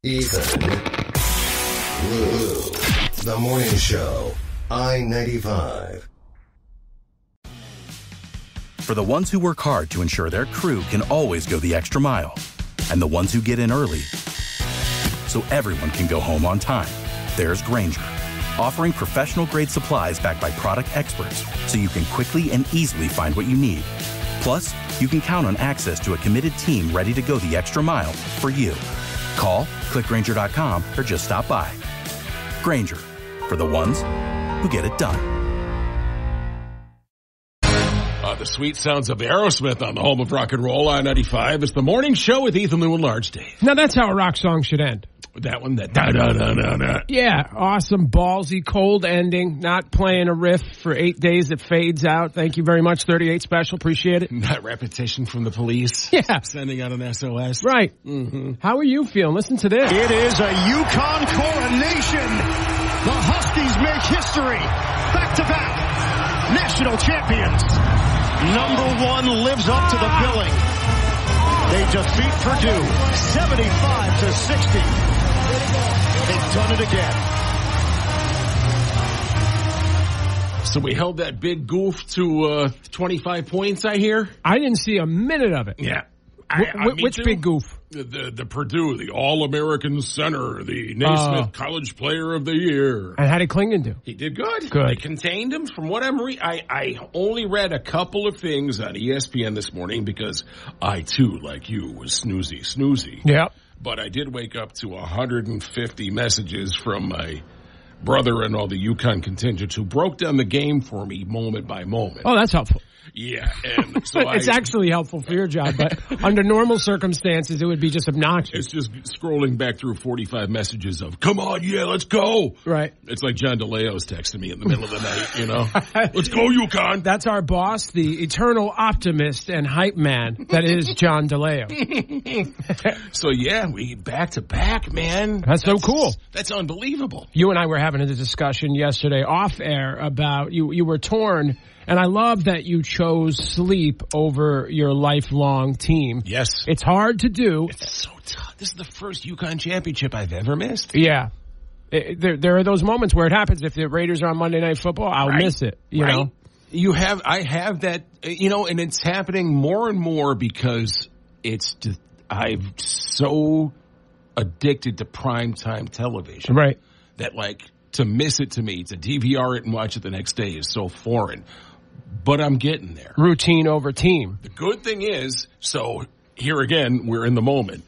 Ethan, Lou, The Morning Show, I-95. For the ones who work hard to ensure their crew can always go the extra mile, and the ones who get in early so everyone can go home on time, there's Grainger, offering professional-grade supplies backed by product experts so you can quickly and easily find what you need. Plus, you can count on access to a committed team ready to go the extra mile for you. Call, click Grainger.com, or just stop by. Grainger, for the ones who get it done. The sweet sounds of Aerosmith on the home of rock and roll, I-95. It's the morning show with Ethan, Lou, and Large Dave. Now, that's how a rock song should end. That one, that da-da-da-da-da. Yeah, awesome, ballsy, cold ending, not playing a riff for 8 days that fades out. Thank you very much, 38 Special, appreciate it. Not repetition from the police. Yeah. Sending out an SOS. Right. Mm-hmm. How are you feeling? Listen to this. It is a Yukon coronation. The Huskies make history. Back-to-back national champions. Number one lives up to the billing. They defeat Purdue 75-60. They've done it again. So we held that big goof to 25 points, I hear? I didn't see a minute of it. Yeah. Which big goof? The Purdue, the All-American Center, the Naismith College Player of the Year. And how did Klingman do? He did good. Good. They contained him. From what I'm I only read a couple of things on ESPN this morning because I, too, like you, was snoozy. Yeah. But I did wake up to 150 messages from my brother and all the UConn contingents who broke down the game for me moment by moment. Oh, that's helpful. Yeah, and so it's actually helpful for your job, but under normal circumstances, it would be just obnoxious. It's just scrolling back through 45 messages of, come on, yeah, let's go. Right. It's like John DeLeo's texting me in the middle of the night, you know. Let's go, UConn. That's our boss, the eternal optimist and hype man that is John DeLeo. So, yeah, we back-to-back, man. That's so cool. That's unbelievable. You and I were having a discussion yesterday off air about you were torn. And I love that you chose sleep over your lifelong team. Yes. It's hard to do. It's so tough. This is the first UConn championship I've ever missed. Yeah. There are those moments where it happens. If the Raiders are on Monday Night Football, I'll miss it. You know? I have that, and it's happening more and more because I'm so addicted to primetime television. Right. That, to miss it to me, to DVR it and watch it the next day is so foreign. But I'm getting there. Routine over team. The good thing is, so here again, we're in the moment.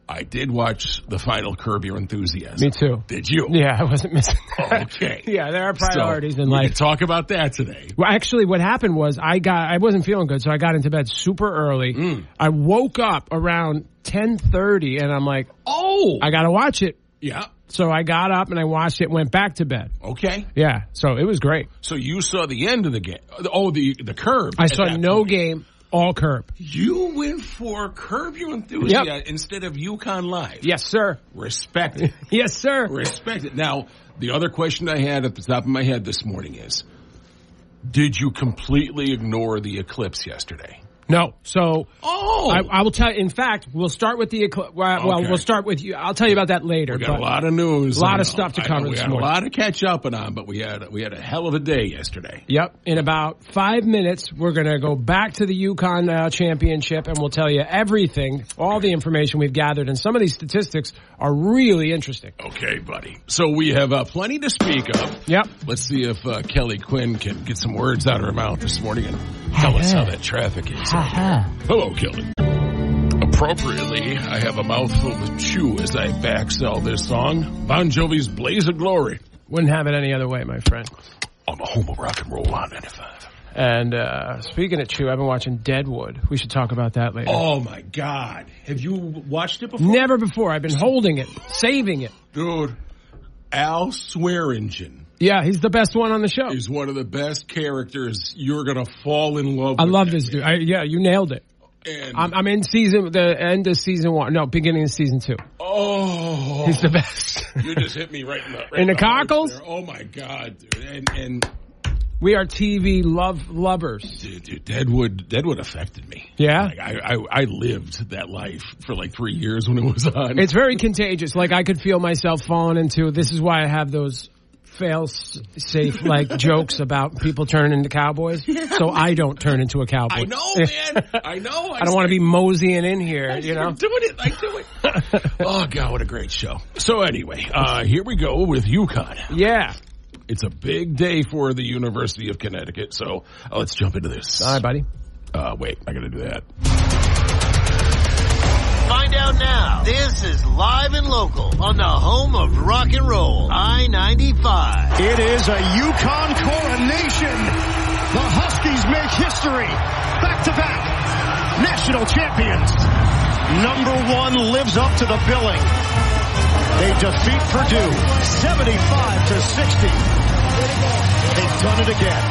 I did watch the final Curb Your Enthusiasm. Me too. Did you? Yeah, I wasn't missing that. Okay. Yeah, there are priorities in life. We can talk about that today. Well, actually, what happened was I wasn't feeling good, so I got into bed super early. I woke up around 10:30, and I'm like, oh, I got to watch it. Yeah. So I got up and I watched it, went back to bed. Okay. Yeah, so it was great. So you saw the end of the game. Oh, the Curb. I saw no game, all Curb. You went for Curb Your Enthusiasm instead of UConn Live. Yes, sir. Respect it. Yes, sir. Respect it. Now, the other question I had at the top of my head this morning is, did you completely ignore the eclipse yesterday? No. So I will tell you. In fact, we'll start with the eclipse. Well, we'll start with you. I'll tell you about that later. We got a lot of news. A lot of stuff to cover this morning. We had a lot to catch up on, but we had a hell of a day yesterday. Yep. In about 5 minutes, we're going to go back to the UConn championship, and we'll tell you everything, all the information we've gathered, and some of these statistics are really interesting. Okay, buddy. So we have plenty to speak of. Yep. Let's see if Kelly Quinn can get some words out of her mouth this morning and tell us how that traffic is. Hello, Kelly. Appropriately, I have a mouthful of chew as I back sell this song, Bon Jovi's Blaze of Glory. Wouldn't have it any other way, my friend. On the home of rock and roll on 95. And speaking of chew, I've been watching Deadwood. We should talk about that later. Oh, my God. Have you watched it before? Never before. I've been holding it, saving it. Dude, Al Swearingen. Yeah, he's the best one on the show. He's one of the best characters. You're going to fall in love with. I love this dude. You nailed it. And I'm in the end of season 1. No, beginning of season 2. Oh. He's the best. You just hit me right in the cockles? there. Oh, my God, dude. And We are TV lovers. Dude, Deadwood affected me. Yeah? Like, I lived that life for like 3 years when it was on. It's very contagious. Like, I could feel myself falling into, this is why I have those fail-safe, like, jokes about people turning into cowboys. So I don't turn into a cowboy. I know, man. I know. I don't want to be moseying in here, you know? I'm doing it. I do it. Oh, God, what a great show. So anyway, here we go with UConn. Yeah. It's a big day for the University of Connecticut, so let's jump into this. All right, buddy. Wait, I gotta do that. Find out now. This is Live and Local on the home of rock and roll, I-95. It is a UConn coronation. The Huskies make history. Back-to-back national champions. Number 1 lives up to the billing. They defeat Purdue 75-60. They've done it again.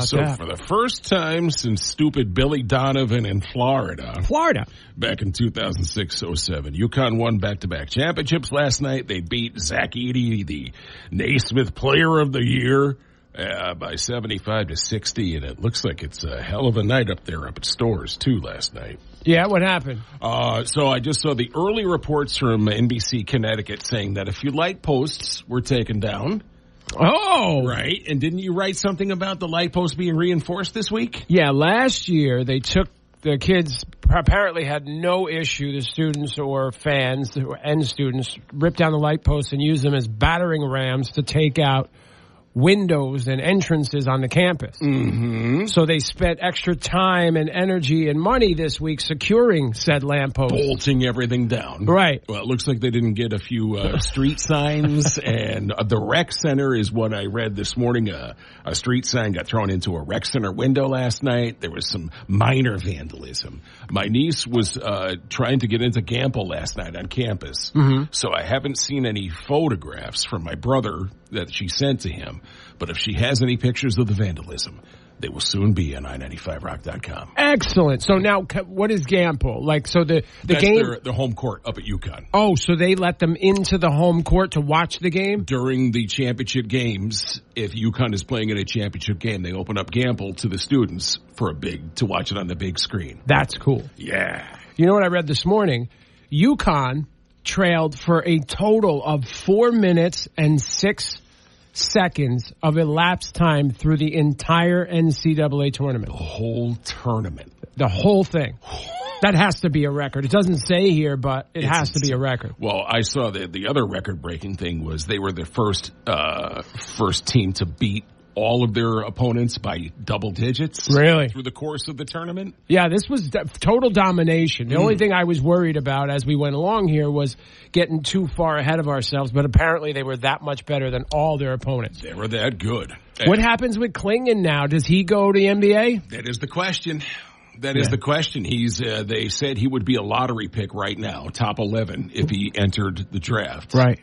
So for the first time since stupid Billy Donovan in Florida, back in 2006-07, UConn won back-to-back championships last night. They beat Zach Edey, the Naismith Player of the Year, by 75-60, and it looks like it's a hell of a night up there up at Stores too last night. Yeah, what happened? So I just saw the early reports from NBC Connecticut saying that a few light posts were taken down. Oh! Right, and didn't you write something about the light posts being reinforced this week? Yeah, last year they took, the kids apparently had no issue, the students or fans and students ripped down the light posts and used them as battering rams to take out windows and entrances on the campus. Mm-hmm. So they spent extra time and energy and money this week securing said lampposts. Bolting everything down. Right. Well, it looks like they didn't get a few street signs, and the rec center is what I read this morning. A street sign got thrown into a rec center window last night. There was some minor vandalism. My niece was trying to get into Gamble last night on campus, so I haven't seen any photographs from my brother that she sent to him. But if she has any pictures of the vandalism, they will soon be on i95rock.com. Excellent. So now, what is Gamble? Like, so the game? Their home court up at UConn. Oh, so they let them into the home court to watch the game? During the championship games, if UConn is playing in a championship game, they open up Gamble to the students to watch it on the big screen. That's cool. Yeah. You know what I read this morning? UConn trailed for a total of 4 minutes and 6 seconds of elapsed time through the entire NCAA tournament. The whole tournament. The whole thing. That has to be a record. It doesn't say here, but it has to be a record. Well, I saw the other record-breaking thing was they were the first team to beat all of their opponents by double digits. Really? Through the course of the tournament? Yeah, this was total domination. The only thing I was worried about as we went along here was getting too far ahead of ourselves, but apparently they were that much better than all their opponents. They were that good. What happens with Klingon now? Does he go to the NBA? That is the question. That is the question. They said he would be a lottery pick right now, top 11, if he entered the draft. Right.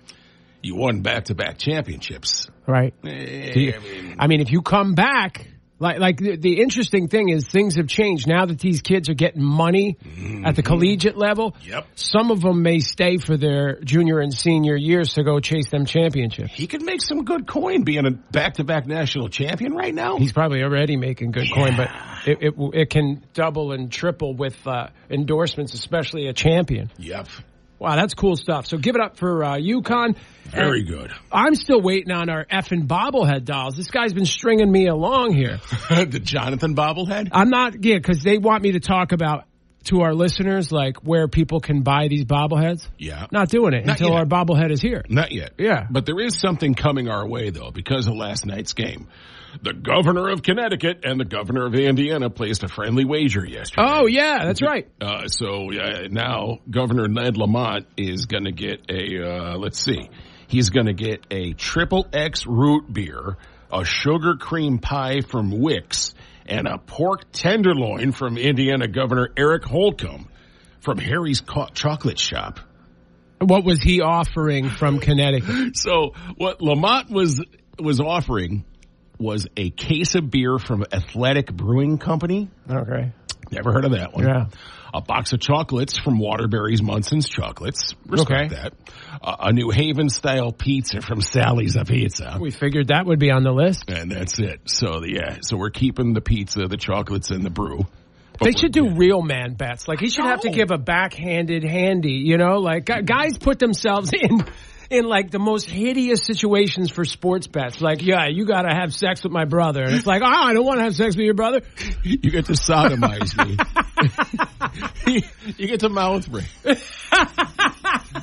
You won back-to-back championships. Right. I mean, if you come back, like the interesting thing is things have changed. Now that these kids are getting money at the collegiate level, some of them may stay for their junior and senior years to go chase them championships. He could make some good coin being a back-to-back national champion right now. He's probably already making good coin, but it can double and triple with endorsements, especially a champion. Yep. Wow, that's cool stuff. So give it up for UConn. Very good. I'm still waiting on our effing bobblehead dolls. This guy's been stringing me along here. The Jonathan bobblehead? I'm not, because they want me to talk about to our listeners, like, where people can buy these bobbleheads. Yeah. Not doing it until our bobblehead is here. Not yet. Yeah. But there is something coming our way, though, because of last night's game. The governor of Connecticut and the governor of Indiana placed a friendly wager yesterday. Oh, yeah, that's right. So now Governor Ned Lamont is going to get he's going to get a Triple X root beer, a sugar cream pie from Wix, and a pork tenderloin from Indiana Governor Eric Holcomb from Harry's Chocolate Shop. What was he offering from Connecticut? So what Lamont was offering was a case of beer from Athletic Brewing Company. Okay. Never heard of that one. Yeah. A box of chocolates from Waterbury's Munson's Chocolates. Respect that. A New Haven-style pizza from Sally's a Pizza. We figured that would be on the list. And that's it. So, so we're keeping the pizza, the chocolates, and the brew. They should do real man bets. Like, he should have to give a backhanded handy, you know? Like, guys put themselves in like the most hideous situations for sports bets. Like, yeah, you got to have sex with my brother. And it's like, oh, I don't want to have sex with your brother. You get to sodomize me. You get to mouth ring.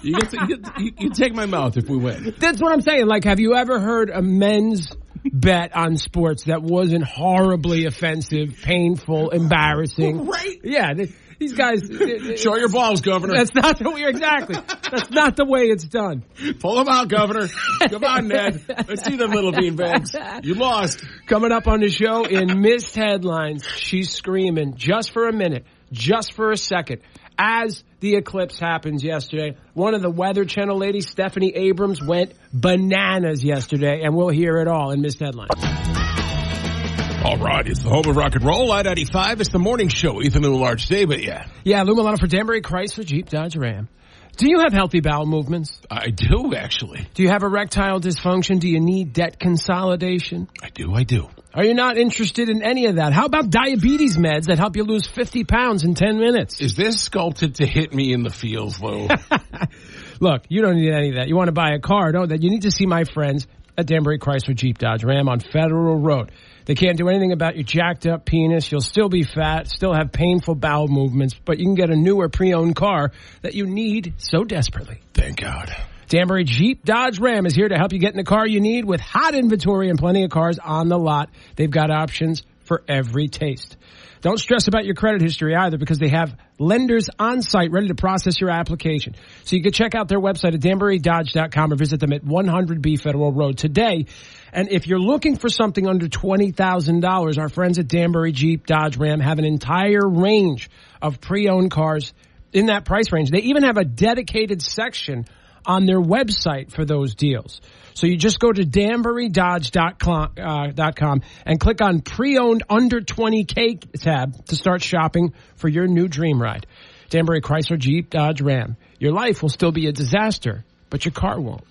You take my mouth if we win. That's what I'm saying. Like, have you ever heard a men's bet on sports that wasn't horribly offensive, painful, embarrassing? Right. Yeah. These guys. Show your balls, Governor. That's not the way. Exactly. That's not the way it's done. Pull them out, Governor. Come on, Ned. Let's see them little beanbags. You lost. Coming up on the show in missed headlines, she's screaming just for a minute, just for a second. As the eclipse happens yesterday, one of the Weather Channel ladies, Stephanie Abrams, went bananas yesterday, and we'll hear it all in missed headlines. All right, it's the home of rock and roll, I-95. It's the morning show. Ethan, a little large day, but yeah. Yeah, Lou Milano for Danbury, Chrysler, Jeep, Dodge, Ram. Do you have healthy bowel movements? I do, actually. Do you have erectile dysfunction? Do you need debt consolidation? I do. Are you not interested in any of that? How about diabetes meds that help you lose 50 pounds in 10 minutes? Is this sculpted to hit me in the feels, Lou? Look, you don't need any of that. You want to buy a car, don't you? You need to see my friends at Danbury Chrysler Jeep Dodge Ram on Federal Road. They can't do anything about your jacked up penis. You'll still be fat, still have painful bowel movements, but you can get a newer pre-owned car that you need so desperately. Thank God. Danbury Jeep Dodge Ram is here to help you get in the car you need with hot inventory and plenty of cars on the lot. They've got options for every taste. Don't stress about your credit history either, because they have lenders on site ready to process your application. So you can check out their website at DanburyDodge.com or visit them at 100B Federal Road today. And if you're looking for something under $20,000, our friends at Danbury Jeep Dodge Ram have an entire range of pre-owned cars in that price range. They even have a dedicated section on their website for those deals. So you just go to DanburyDodge.com and click on pre-owned under 20K tab to start shopping for your new dream ride. Danbury Chrysler Jeep Dodge Ram. Your life will still be a disaster, but your car won't.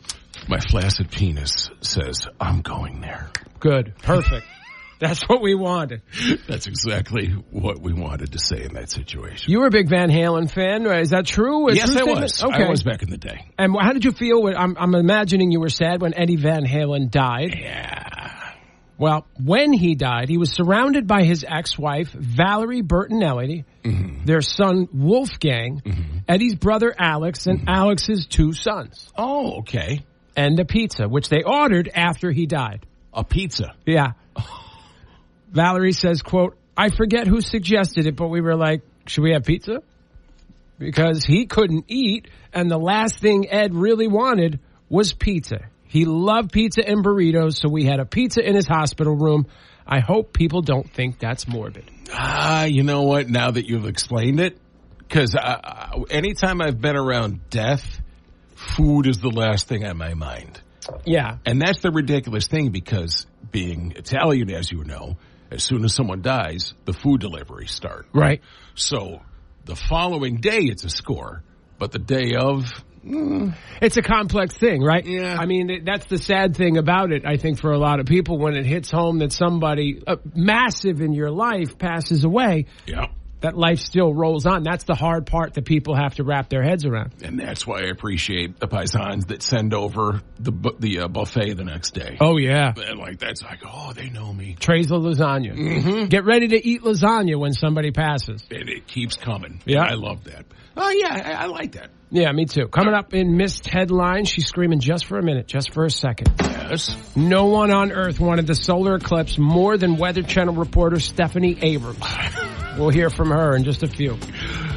My flaccid penis says, I'm going there. Good. Perfect. That's what we wanted. That's exactly what we wanted to say in that situation. You were a big Van Halen fan. Is that true? Yes, I statement? was. Okay. I was back in the day. And how did you feel? I'm imagining you were sad when Eddie Van Halen died. Yeah. Well, when he died, he was surrounded by his ex-wife, Valerie Bertinelli, their son, Wolfgang, Eddie's brother, Alex, and Alex's two sons. Oh, okay. And a pizza, which they ordered after he died. A pizza? Yeah. Valerie says, quote, I forget who suggested it, but we were like, should we have pizza? Because he couldn't eat, and the last thing Ed really wanted was pizza. He loved pizza and burritos, so we had a pizza in his hospital room. I hope people don't think that's morbid. You know what, now that you've explained it, because anytime I've been around death, food is the last thing on my mind. Yeah. And that's the ridiculous thing, because being Italian, as you know, as soon as someone dies, the food deliveries start. Right. So the following day, it's a score. But the day of... It's a complex thing, right? Yeah. I mean, that's the sad thing about it, I think, for a lot of people, when it hits home that somebody massive in your life passes away. Yeah. That life still rolls on. That's the hard part that people have to wrap their heads around. And that's why I appreciate the paisans that send over the buffet the next day. Oh, yeah. And that's like, oh, they know me. Trays of lasagna. Mm-hmm. Get ready to eat lasagna when somebody passes. And it keeps coming. Yeah. I love that. Oh, yeah, I like that. Yeah, me too. Coming up in missed headlines, she's screaming just for a minute, just for a second. Yes. No one on earth wanted the solar eclipse more than Weather Channel reporter Stephanie Abrams. We'll hear from her in just a few.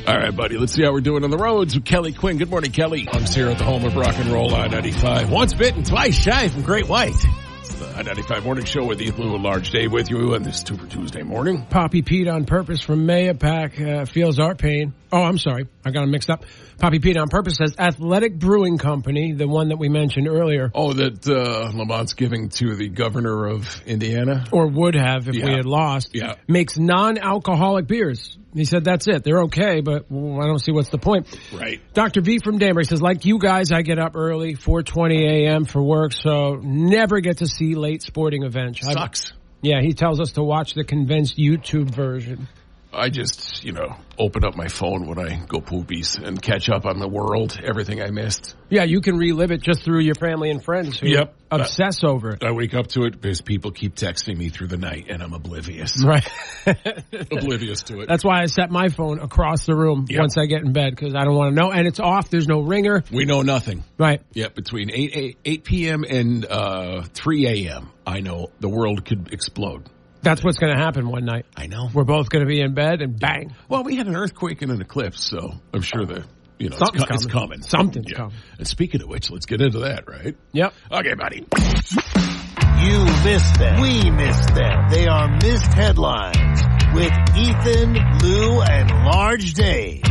All right, buddy. Let's see how we're doing on the roads with Kelly Quinn. Good morning, Kelly. I'm here at the home of rock and roll, I-95. Once bitten, twice shy from Great White. It's the I-95 Morning Show with Ethan Lou and Large Dave with you on this Super Tuesday morning. Poppy Pete on Purpose from Mayapack feels our pain. Oh, I'm sorry. I got them mixed up. Poppy Pete on Purpose says Athletic Brewing Company, the one that we mentioned earlier. Oh, that Lamont's giving to the governor of Indiana? Or would have if we had lost. Yeah. Makes non-alcoholic beers. He said that's it. They're okay, but I don't see what's the point. Right. Dr. V from Danbury says, like you guys, I get up early, 4:20 a.m. for work, so never get to see late sporting events. Sucks. Yeah, he tells us to watch the condensed YouTube version. I just, open up my phone when I go poopies and catch up on the world, everything I missed. Yeah, you can relive it just through your family and friends who obsess over it. I wake up to it because people keep texting me through the night, and I'm oblivious. Right. Oblivious to it. That's why I set my phone across the room once I get in bed, because I don't want to know. And it's off. There's no ringer. We know nothing. Right. Yeah, between 8 p.m. and 3 a.m., I know the world could explode. That's what's going to happen one night. I know. We're both going to be in bed and bang. Well, we had an earthquake and an eclipse, so I'm sure that, it's coming. Something's coming. And speaking of which, let's get into that, right? Yep. Okay, buddy. You missed them. We missed them. They are missed headlines with Ethan, Lou, and Large Dave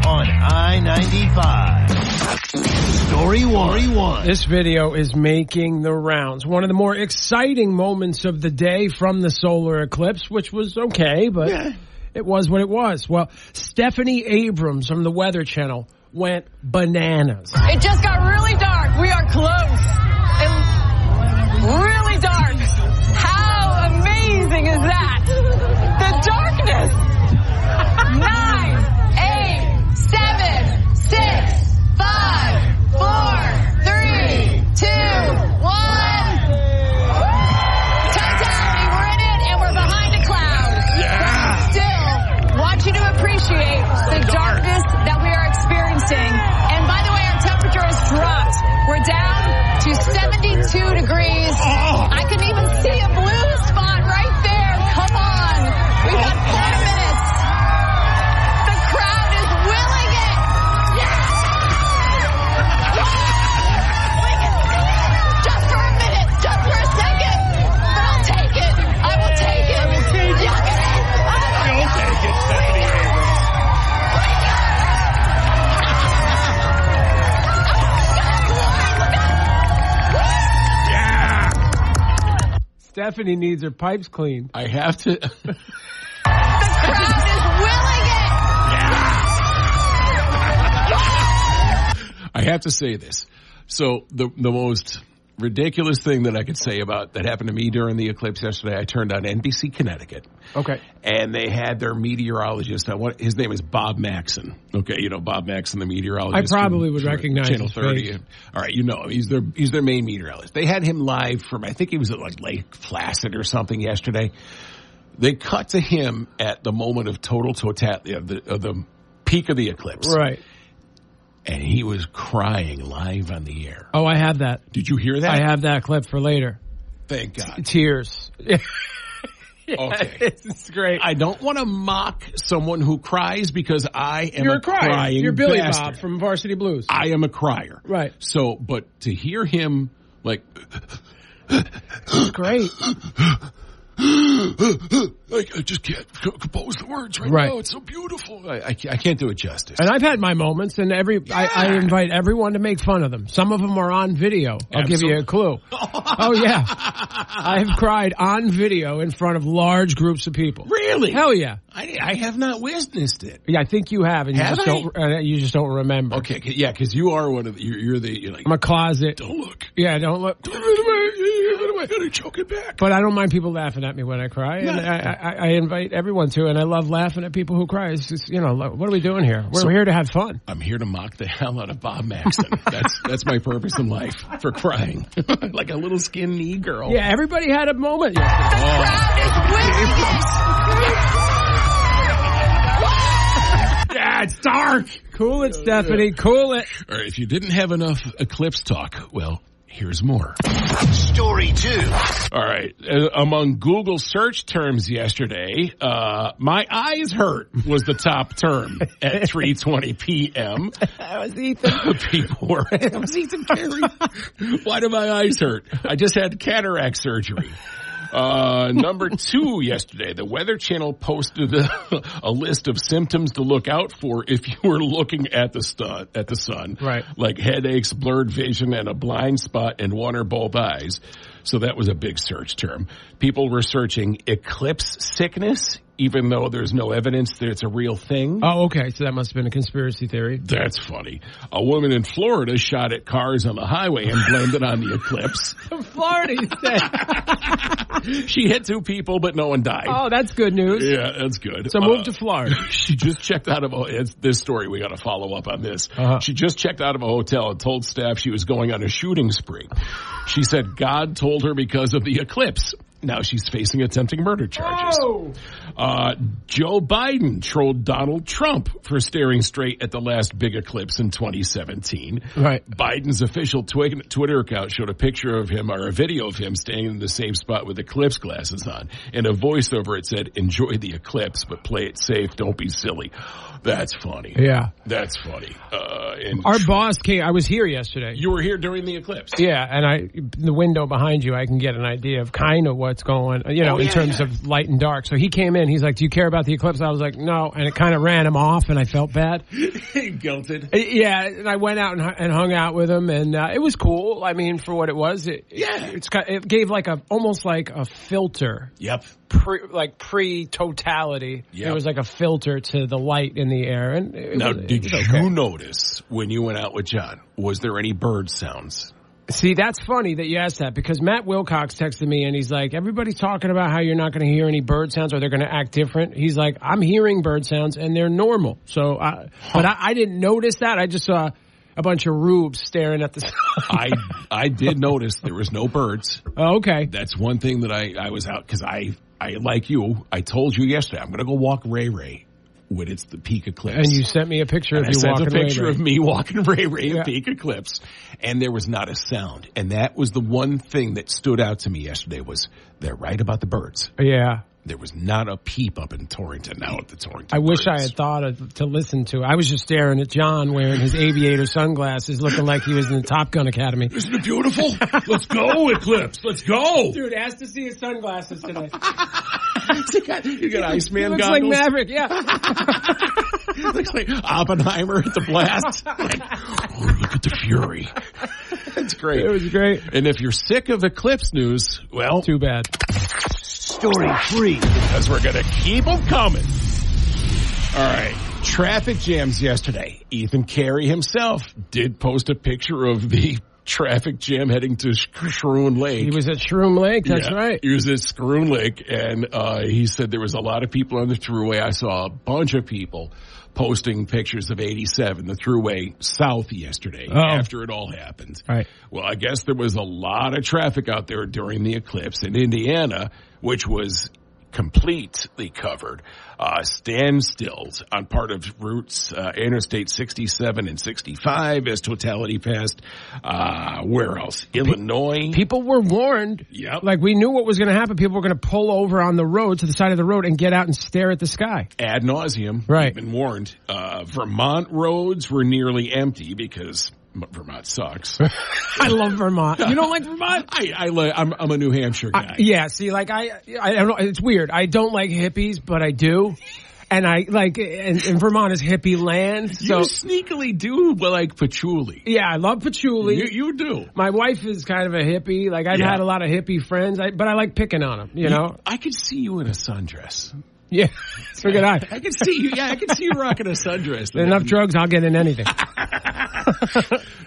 on I-95. Story one. This video is making the rounds. One of the more exciting moments of the day from the solar eclipse, which was okay, but it was what it was. Well, Stephanie Abrams from the Weather Channel went bananas. It just got really dark. We are close. Really dark. How amazing is that? The darkness. 9, 8, 7, 6, 5, 4, 3, 2, 1. Totality, we're in it, and we're behind a cloud. But still, want you to appreciate the darkness that we are experiencing. And by the way, our temperature has dropped. We're down to 72 degrees. I can even see a blue spot right there. Come on. We've got 4 minutes. The crowd is willing it. Yeah! Just for a minute. Just for a second. But I'll take it. I will take it. I will take it. You'll take it, Stephanie Abrams. Stephanie needs her pipes cleaned. I have to. The crowd is willing it. I have to say this. So the most ridiculous thing that I could say about that happened to me during the eclipse yesterday, I turned on NBC Connecticut. Okay. And they had their meteorologist. His name is Bob Maxon. Okay, Bob Maxon, the meteorologist. I probably would recognize Channel his 30. face. All right, him. He's their main meteorologist. They had him live from, I think he was at like Lake Placid or something yesterday. They cut to him at the moment of totality of the peak of the eclipse. Right. And he was crying live on the air. Oh, I have that. Did you hear that? I have that clip for later. Thank God. Tears. Okay. It's great. I don't want to mock someone who cries because I am You're a crying You're Billy bastard. Bob from Varsity Blues. I am a crier. Right. So, but to hear him like... It's great. I just can't compose the words right now. It's so beautiful. I can't do it justice. And I've had my moments, and I invite everyone to make fun of them. Some of them are on video. I'll give you a clue. Oh, yeah. I've cried on video in front of large groups of people. Really? Hell yeah. I have not witnessed it. Yeah, I think you have, and you just don't remember. Okay, yeah, because you are one of the, you're like... I'm a closet. Don't look. Yeah, don't look. Don't run away. I gotta choke it back. But I don't mind people laughing at me when I cry, and I invite everyone to, and I love laughing at people who cry. It's just, what are we doing here? We're here to have fun. I'm here to mock the hell out of Bob Maxon. That's my purpose in life, for crying. Like a little skinny girl. Yeah, everybody had a moment yesterday. Yeah, it's dark. Cool it, Stephanie. Cool it. All right, if you didn't have enough eclipse talk, well, here's more. Story 2. All right. Among Google search terms yesterday, my eyes hurt was the top term at 3:20 p.m. That was Ethan. People were, that was Ethan Carey. Why do my eyes hurt? I just had cataract surgery. Number 2 yesterday, the Weather Channel posted a list of symptoms to look out for if you were looking at the sun. Right. Like headaches, blurred vision, and a blind spot in one or both eyes. So that was a big search term. People were searching eclipse sickness, even though there's no evidence that it's a real thing. Oh, okay. So that must have been a conspiracy theory. That's funny. A woman in Florida shot at cars on the highway and blamed it on the eclipse. Florida, you said. She hit 2 people, but no one died. Oh, that's good news. Yeah, that's good. So move to Florida. She just checked out of this story. We got to follow up on this. She just checked out of a hotel and told staff she was going on a shooting spree. She said God told her because of the eclipse. Now she's facing attempting murder charges. Oh. Joe Biden trolled Donald Trump for staring straight at the last big eclipse in 2017. Right. Biden's official Twitter account showed a picture of him or a video of him standing in the same spot with eclipse glasses on. In a voiceover, it said, "Enjoy the eclipse, but play it safe. Don't be silly." That's funny. Yeah. That's funny. Our boss came. I was here yesterday. You were here during the eclipse. Yeah, and the window behind you, I can get an idea of kind of what's going, in terms of light and dark. So he came in. He's like, "Do you care about the eclipse?" I was like, "No," and it kind of ran him off, and I felt bad. Guilted. Yeah, and I went out and hung out with him, and it was cool. I mean, for what it was, it gave almost like a filter. Yep. Pre-totality. Yep. There was like a filter to the light in the air. And did you notice when you went out with John, was there any bird sounds? See, that's funny that you asked that, because Matt Wilcox texted me and he's like, everybody's talking about how you're not going to hear any bird sounds or they're going to act different. He's like, I'm hearing bird sounds and they're normal. So, but I didn't notice that. I just saw a bunch of rubes staring at the sun. I did notice there was no birds. Oh, okay. That's one thing that I was out because I like you. I told you yesterday I'm going to go walk Ray Ray when it's the peak eclipse. And you sent me a picture of you walking Ray Ray. I sent a picture of me walking Ray Ray in peak eclipse, and there was not a sound. And that was the one thing that stood out to me yesterday was they're right about the birds. Yeah. There was not a peep up in Torrington now at the Torrington I wish birds. I had thought to listen to. I was just staring at John wearing his aviator sunglasses looking like he was in the Top Gun Academy. Isn't it beautiful? Let's go, Eclipse. Let's go. Dude, asked to see his sunglasses today. you got Iceman looks goggles? Like Maverick, yeah. Looks like Oppenheimer at the blast. Look at the fury. That's great. It was great. And if you're sick of Eclipse news, well, too bad. Story 3. Because we're going to keep them coming. All right. Traffic jams yesterday. Ethan Carey himself did post a picture of the traffic jam heading to Shroon Lake. He was at Shroon Lake, that's right. He was at Shroon Lake, and he said there was a lot of people on the thruway. I saw a bunch of people posting pictures of 87, the thruway south yesterday, after it all happened. Right. Well, I guess there was a lot of traffic out there during the eclipse in Indiana, which was completely covered. Standstills on part of routes, Interstate 67 and 65 as totality passed. Where else? Illinois. People were warned. Yep. Like, we knew what was going to happen. People were going to pull over on the road, to the side of the road, and get out and stare at the sky. Ad nauseum. Right. We've been warned. Vermont roads were nearly empty because Vermont sucks. I love Vermont. You don't like Vermont? I'm a New Hampshire guy. Yeah, see, like, I don't know, it's weird. I don't like hippies, but I do. And I like, and Vermont is hippie land. So you sneakily do like patchouli. Yeah, I love patchouli. You do. My wife is kind of a hippie. Like, I've had a lot of hippie friends, but I like picking on them, you know? I could see you in a sundress. Yeah, so could I. I can see you. Yeah, I can see you rocking a sundress. Enough drugs, I'll get in anything.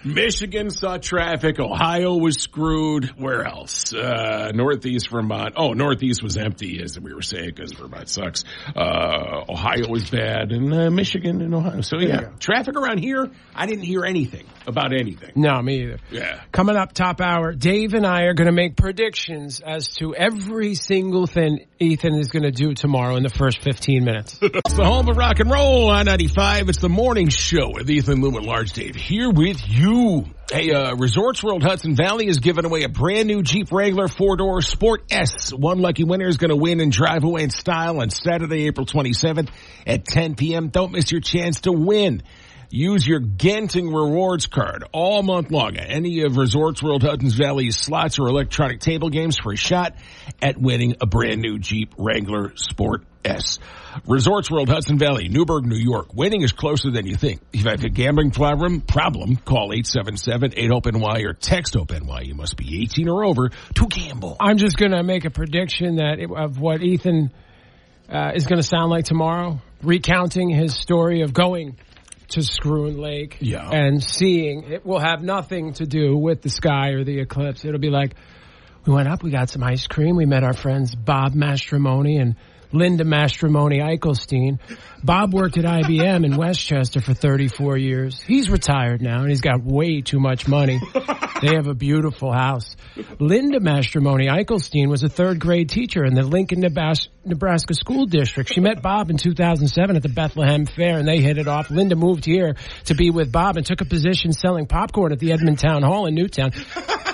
Michigan saw traffic. Ohio was screwed. Where else? Northeast Vermont. Oh, Northeast was empty, as we were saying, because Vermont sucks. Ohio was bad, and Michigan and Ohio. So yeah, traffic around here. I didn't hear anything about anything. No, me either. Yeah. Coming up, top hour, Dave and I are going to make predictions as to every single thing Ethan is going to do tomorrow in the first 15 minutes. It's the home of rock and roll on 95. It's the morning show with Ethan, Lou, and Large Dave here with you. Hey, Resorts World Hudson Valley is giving away a brand new Jeep Wrangler 4-door Sport S. One lucky winner is going to win and drive away in style on Saturday, April 27th at 10 p.m. Don't miss your chance to win. Use your Genting Rewards card all month long at any of Resorts World Hudson's Valley's slots or electronic table games for a shot at winning a brand new Jeep Wrangler Sport S. Resorts World Hudson Valley, Newburgh, New York. Winning is closer than you think. If you have a gambling problem, call 877-8-HOPE-NY or text HOPE-NY. You must be 18 or over to gamble. I'm just going to make a prediction of what Ethan is going to sound like tomorrow, recounting his story of going to Screwen Lake and seeing. It will have nothing to do with the sky or the eclipse. It'll be like, we went up, we got some ice cream, we met our friends Bob Mastromoni and Linda Mastromoni Eichelstein. Bob worked at IBM in Westchester for 34 years. He's retired now, and he's got way too much money. They have a beautiful house. Linda Mastromoni Eichelstein was a third-grade teacher in the Lincoln, Nebraska School District. She met Bob in 2007 at the Bethlehem Fair, and they hit it off. Linda moved here to be with Bob and took a position selling popcorn at the Edmond Town Hall in Newtown.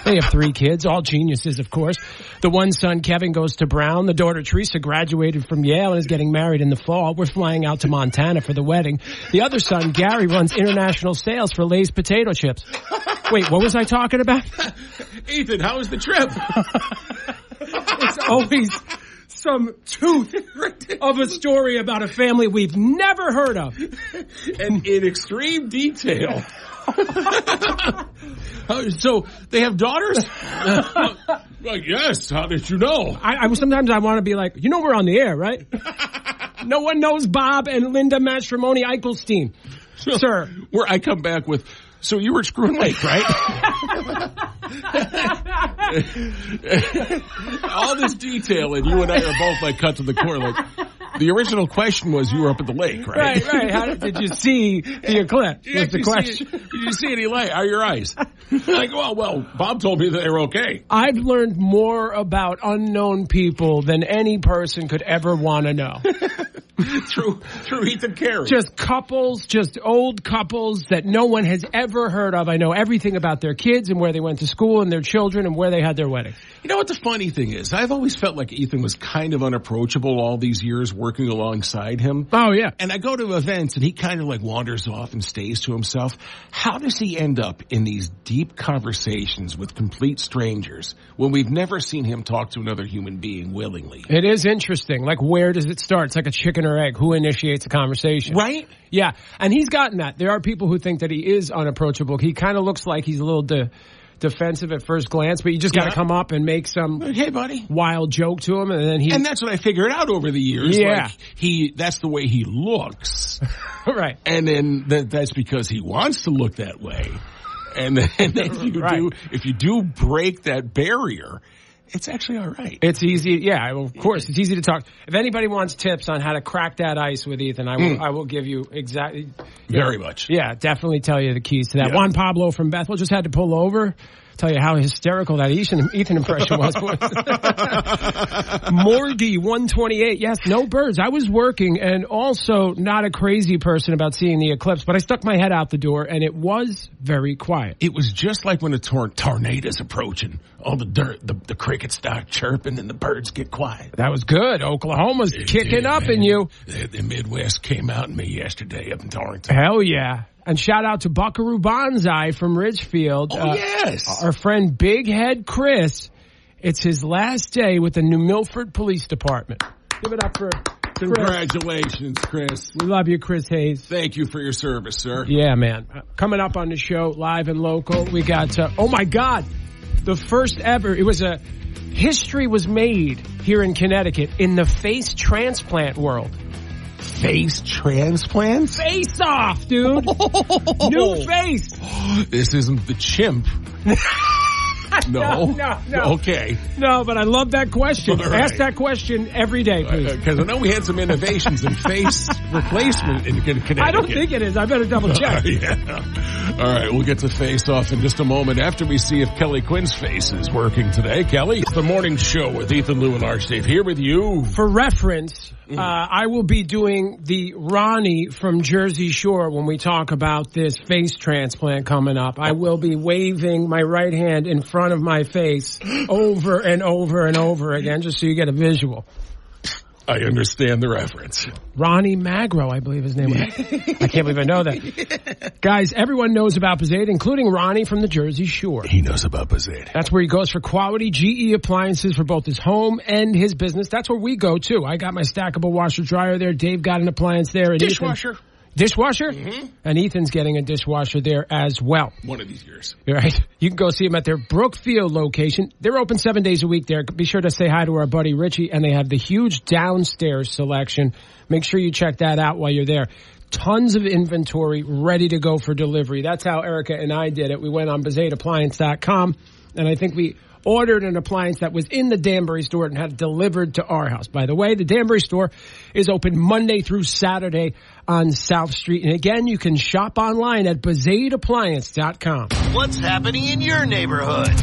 They have 3 kids, all geniuses, of course. The one son, Kevin, goes to Brown. The daughter, Teresa, graduated from Yale and is getting married in the fall. We're flying out to Montana for the wedding. The other son, Gary, runs international sales for Lay's potato chips. Wait, what was I talking about? Ethan, how was the trip? It's always some tooth of a story about a family we've never heard of. And in extreme detail. So they have daughters? Well, yes. How did you know? Sometimes I want to be like, we're on the air, right? No one knows Bob and Linda Mastromoni Eichelstein. Sir. Where I come back with, so you were at Screwen Lake, right? All this detail, and you and I are both like cut to the core. Like, the original question was, you were up at the lake, right? Right. How did you see the eclipse? Was the question. Did you see any light? How are your eyes? Like, well, Bob told me that they were okay. I've learned more about unknown people than any person could ever want to know. Through Ethan Carey. Just couples, just old couples that no one has ever heard of. I know everything about their kids and where they went to school and their children and where they had their wedding. You know what the funny thing is? I've always felt like Ethan was kind of unapproachable all these years working alongside him. Oh, yeah. And I go to events and he kind of like wanders off and stays to himself. How does he end up in these deep conversations with complete strangers when we've never seen him talk to another human being willingly? It is interesting. Like, where does it start? It's like a chicken or egg. Who initiates a conversation? Right? Yeah. And he's gotten that. There are people who think that he is unapproachable. He kind of looks like he's a little defensive at first glance, but you just got to come up and make some hey, buddy, wild joke to him, and then and that's what I figured out over the years. Yeah, like that's the way he looks, right? And then that's because he wants to look that way. And then if you do break that barrier, it's actually all right. It's easy. Yeah, of course. It's easy to talk. If anybody wants tips on how to crack that ice with Ethan, I will give you exactly. Very much. Yeah, definitely tell you the keys to that. Yeah. Juan Pablo from Bethel just had to pull over. Tell you how hysterical that Ethan impression was. Morgie 128. Yes, no birds. I was working and also not a crazy person about seeing the eclipse, but I stuck my head out the door and it was very quiet. It was just like when a tornado's approaching. All the crickets start chirping and the birds get quiet. That was good. Oklahoma's kicking up in you. The Midwest came out in me yesterday up in Torrington. Hell yeah. And shout out to Buckaroo Bonsai from Ridgefield. Oh, yes. Our friend Big Head Chris. It's his last day with the New Milford Police Department. Give it up for Chris. Congratulations, Chris. We love you, Chris Hayes. Thank you for your service, sir. Yeah, man. Coming up on the show, live and local, we got, oh my God, the first ever, history was made here in Connecticut in the face transplant world. Face transplants? Face off, dude. New face. This isn't the chimp. No. Okay. No, but I love that question. Right. Ask that question every day, please. Because I know we had some innovations in face replacement in Connecticut. I don't think it is. I better double check. Yeah. All right, we'll get to face off in just a moment after we see if Kelly Quinn's face is working today. Kelly, it's the morning show with Ethan, Lou, and Arch Dave here with you. For reference, I will be doing the Ronnie from Jersey Shore when we talk about this face transplant coming up. I will be waving my right hand in front of my face over and over and over again, just so you get a visual. I understand the reference. Ronnie Magro, I believe his name was. I can't believe I know that. Guys, everyone knows about Bezade, including Ronnie from the Jersey Shore. He knows about Bezade. That's where he goes for quality GE appliances for both his home and his business. That's where we go, too. I got my stackable washer dryer there. Dave got an appliance there. And Dishwasher. Dishwasher? Mm-hmm. And Ethan's getting a dishwasher there as well. One of these years. Right. You can go see them at their Brookfield location. They're open 7 days a week there. Be sure to say hi to our buddy Richie, and they have the huge downstairs selection. Make sure you check that out while you're there. Tons of inventory ready to go for delivery. That's how Erica and I did it. We went on BezadeAppliance.com, and I think we ordered an appliance that was in the Danbury store and had it delivered to our house. By the way, the Danbury store is open Monday through Saturday on South Street. And again, you can shop online at BezadeAppliance.com. What's happening in your neighborhood?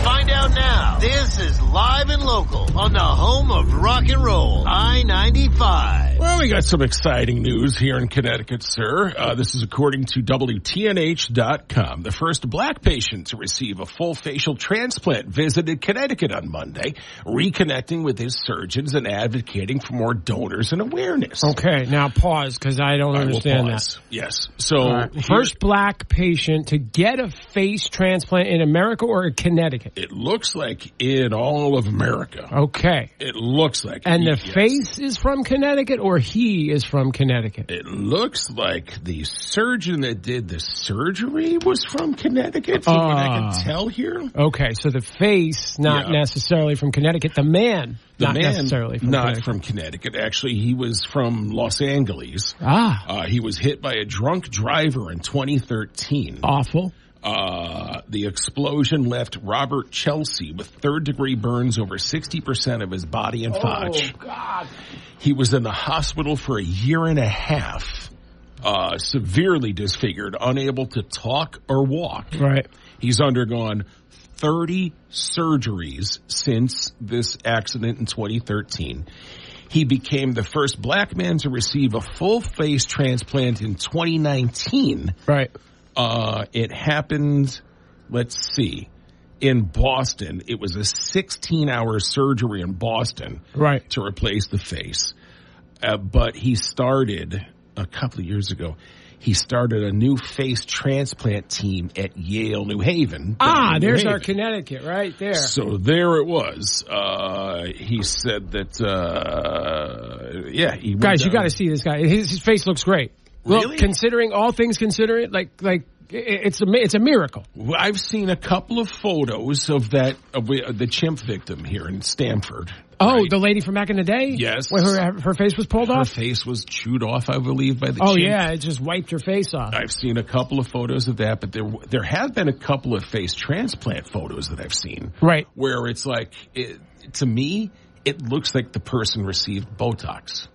Find out now. This is Live and Local on the home of rock and roll, I-95. Well, we got some exciting news here in Connecticut, sir. This is according to WTNH.com. The first black patient to receive a full facial transplant visited Connecticut on Monday, reconnecting with his surgeons and advocating for more donors and awareness. Okay, now pause, because I don't understand that. Yes. So, first black patient to get a face transplant in America or in Connecticut? It looks like in all of America. Okay. It looks like. And the face is from Connecticut or he is from Connecticut? It looks like the surgeon that did the surgery was from Connecticut, from what I can tell here. Okay, so the face, not necessarily from Connecticut. The man, not necessarily from Connecticut. From Connecticut. Actually, he was from Los Angeles. He was hit by a drunk driver in 2013. Awful. The explosion left Robert Chelsea with third-degree burns over 60% of his body and Fotch. Oh, God. He was in the hospital for a year and a half, severely disfigured, unable to talk or walk. Right. He's undergone 30 surgeries since this accident in 2013. He became the first black man to receive a full face transplant in 2019. Right. It happened, let's see, in Boston. It was a 16-hour surgery in Boston to replace the face. But he started, a couple of years ago, he started a new face transplant team at Yale, New Haven. There's our Connecticut right there. So there it was. He said that, Guys, you got to see this guy. His face looks great. Really? Well, considering all things considered, it's a miracle. I've seen a couple of photos of the chimp victim here in Stamford. Oh, right? The lady from back in the day? Yes. Where her face was pulled off? Her face was chewed off, I believe, by the chimp. Oh, yeah, it just wiped her face off. I've seen a couple of photos of that, but there have been a couple of face transplant photos that I've seen. Right. Where it's like, to me, it looks like the person received Botox.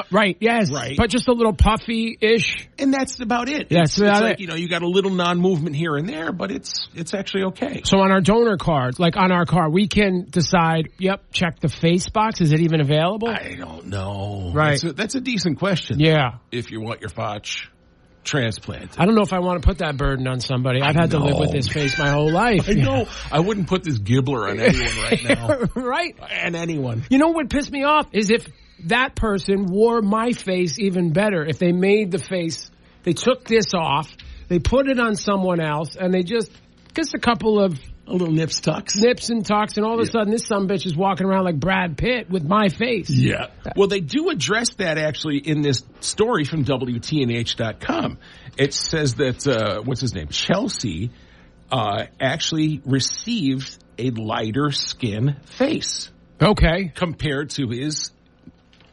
Right. Yes. Right. But just a little puffy-ish. And that's about it. That's about it. You got a little non-movement here and there, but it's actually okay. So on our donor cards, like on our car, we can decide, check the face box. Is it even available? I don't know. Right. That's a decent question. Yeah. If you want your Fotch transplanted. I don't know if I want to put that burden on somebody. I've had to live with this face my whole life. I know. I wouldn't put this gibbler on anyone right now. Right. And anyone. You know what pissed me off is if that person wore my face even better. If they made the face, they took this off, they put it on someone else, and they just a couple of little nips and tucks, and all of a sudden this sumbitch is walking around like Brad Pitt with my face. Yeah. Well, they do address that actually in this story from WTNH.com. It says that, what's his name? Chelsea, actually received a lighter skin face. Okay. Compared to his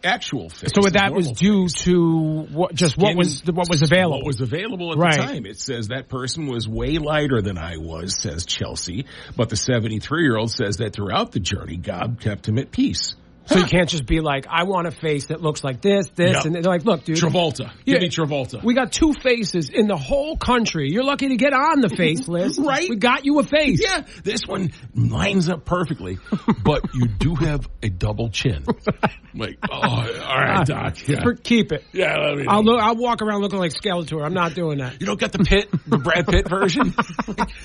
actual face. So that was due to what was available. What was available at the time. It says that person was way lighter than I was, says Chelsea. But the 73-year-old says that throughout the journey, God kept him at peace. So you can't just be like, I want a face that looks like this, and they're like, look, dude. Travolta. Give me Travolta. We got 2 faces in the whole country. You're lucky to get on the face list. Right. We got you a face. Yeah. This one lines up perfectly, but you do have a double chin. Like, all right, Doc. Yeah. Keep it. Yeah. I'll walk around looking like Skeletor. I'm not doing that. You don't got the Brad Pitt version?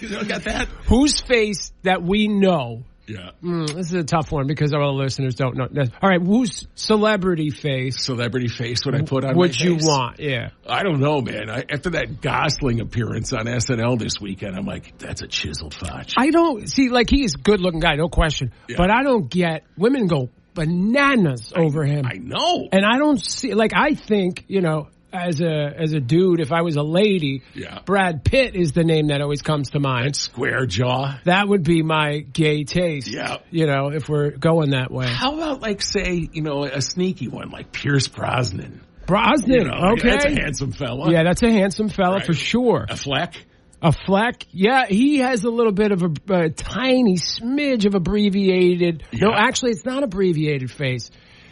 You don't got that? Whose face that we know Yeah. This is a tough one because our listeners don't know. All right, whose celebrity face? Celebrity face would I put on would my you face? want? Yeah. I don't know, man. After that Gosling appearance on SNL this weekend, I'm like, that's a chiseled Fotch. I don't see, like, he's a good-looking guy, no question. Yeah. But I don't get, women go bananas over him. I know. And I don't see, like, I think, you know, as a dude, if I was a lady, Brad Pitt is the name that always comes to mind. That square jaw. That would be my gay taste. Yeah. You know, if we're going that way. How about, like, say, you know, a sneaky one like Pierce Brosnan? Brosnan, you know, okay. That's a handsome fella. Yeah, that's a handsome fella for sure. A Fleck? A Fleck? Yeah, he has a little bit of a tiny smidge of abbreviated. Yeah. No, actually, it's not abbreviated face.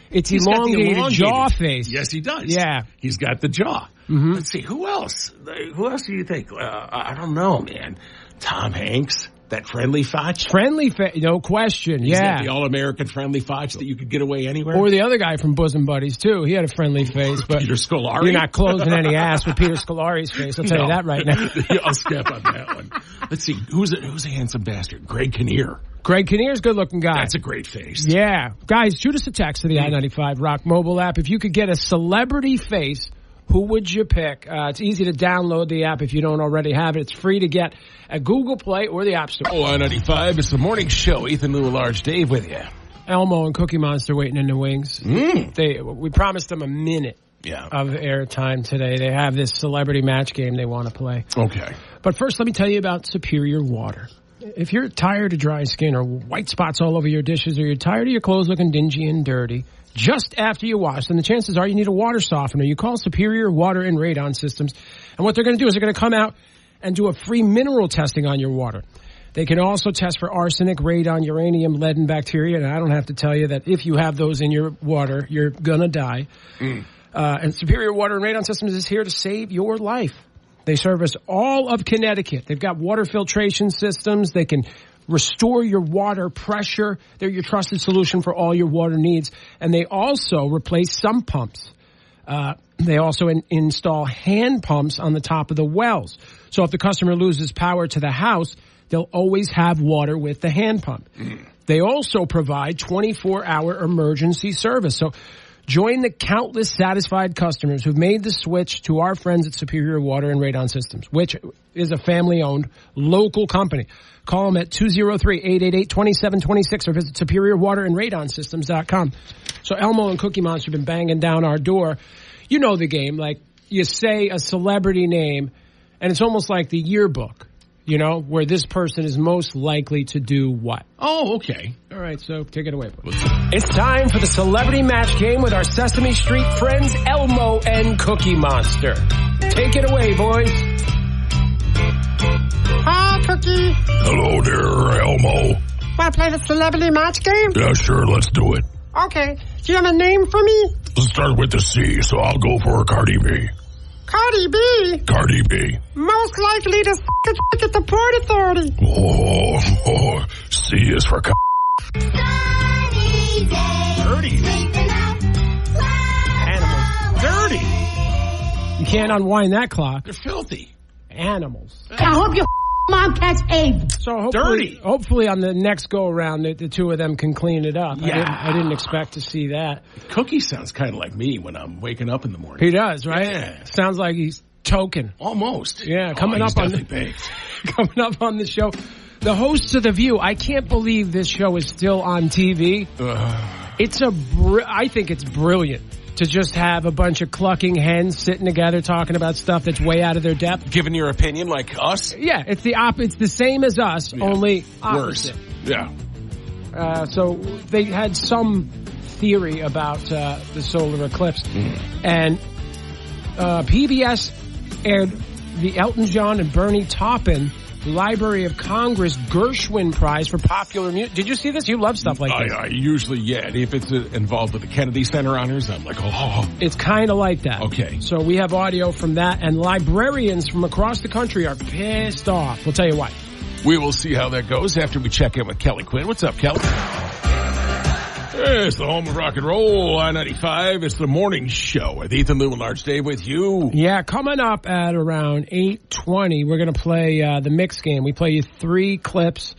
It's elongated jaw face. Yes, he does. Yeah. He's got the jaw. Mm-hmm. Let's see, who else? Who else do you think? I don't know, man. Tom Hanks? That friendly Fotch? Friendly face, no question, He's got the all-American friendly Fotch that you could get away anywhere? Or the other guy from Bosom Buddies, too. He had a friendly face. But Peter Scolari? You're not closing any ass with Peter Scolari's face. I'll tell you that right now. I'll skip on that one. Let's see, who's a handsome bastard? Greg Kinnear. Greg Kinnear's a good-looking guy. That's a great face. Yeah. Guys, shoot us a text to the I-95 Rock mobile app. If you could get a celebrity face, who would you pick? It's easy to download the app if you don't already have it. It's free to get at Google Play or the App Store. Oh, I-95, it's the morning show. Ethan, Lou, Large Dave with you. Elmo and Cookie Monster waiting in the wings. We promised them a minute of airtime today. They have this celebrity match game they want to play. Okay. But first, let me tell you about Superior Water. If you're tired of dry skin or white spots all over your dishes, or you're tired of your clothes looking dingy and dirty just after you wash, then the chances are you need a water softener. You call Superior Water and Radon Systems, and what they're going to do is they're going to come out and do a free mineral testing on your water. They can also test for arsenic, radon, uranium, lead, and bacteria, and I don't have to tell you that if you have those in your water, you're going to die. And Superior Water and Radon Systems is here to save your life. They service all of Connecticut. They've got water filtration systems. They can restore your water pressure. They're your trusted solution for all your water needs. And they also replace sump pumps. They also install hand pumps on the top of the wells. So if the customer loses power to the house, they'll always have water with the hand pump. They also provide 24-hour emergency service. So join the countless satisfied customers who've made the switch to our friends at Superior Water and Radon Systems, which is a family-owned local company. Call them at 203-888-2726 or visit SuperiorWaterandRadonSystems.com. So Elmo and Cookie Monster have been banging down our door. You know the game. Like, you say a celebrity name, and it's almost like the yearbook, you know, where this person is most likely to do what. Oh, okay. All right, so take it away. It's time for the celebrity match game with our Sesame Street friends, Elmo and Cookie Monster. Take it away, boys. Hi, Cookie. Hello there, Elmo. Want to play the celebrity match game? Yeah, sure, let's do it. Okay. Do you have a name for me? Let's start with the C, so I'll go for Cardi B. Cardi B? Cardi B. Most likely to a chick at the Port Authority. Oh, C is for Dirty. Animals. Dirty. You can't unwind that clock. They're filthy. Animals. I hope your mom catch AIDS. So Dirty. Hopefully on the next go around, the two of them can clean it up. Yeah. I didn't expect to see that. Cookie sounds kind of like me when I'm waking up in the morning. He does, right? Yeah. Sounds like he's token. Almost. Yeah, coming up on the show. The hosts of The View. I can't believe this show is still on TV. I think it's brilliant to just have a bunch of clucking hens sitting together talking about stuff that's way out of their depth. Giving your opinion like us? Yeah, it's the same as us, only opposite. Worse. Yeah. So they had some theory about the solar eclipse. And PBS aired the Elton John and Bernie Taupin Library of Congress Gershwin Prize for Popular Music. Did you see this? You love stuff like this. I usually, If it's involved with the Kennedy Center honors, I'm like, oh. It's kind of like that. Okay. So we have audio from that, and librarians from across the country are pissed off. We'll tell you why. We will see how that goes after we check in with Kelly Quinn. What's up, Kelly? Hey, it's the home of rock and roll, I-95. It's the morning show with Ethan, Lou, and Large Dave with you. Yeah, coming up at around 8:20, we're going to play the mix game. We play you 3 clips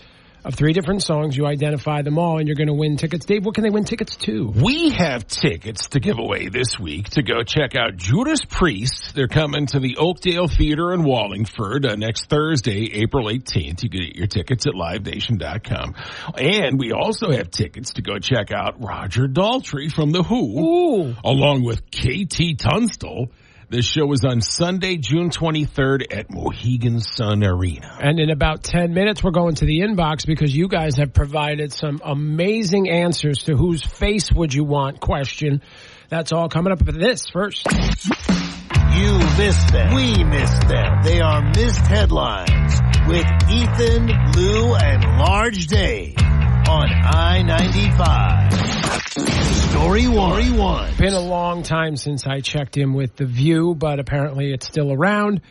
of 3 different songs. You identify them all, and you're going to win tickets. Dave, what can they win tickets to? We have tickets to give away this week to go check out Judas Priest. They're coming to the Oakdale Theater in Wallingford next Thursday, April 18th. You can get your tickets at livenation.com. And we also have tickets to go check out Roger Daltry from The Who, along with KT Tunstall. This show is on Sunday, June 23rd at Mohegan Sun Arena. And in about 10 minutes, we're going to the inbox because you guys have provided some amazing answers to whose face would you want question. That's all coming up. But this first. You missed them. We missed them. They are missed headlines with Ethan, Lou, and Large Dave on I-95. Story one. Been a long time since I checked in with The View, but apparently it's still around,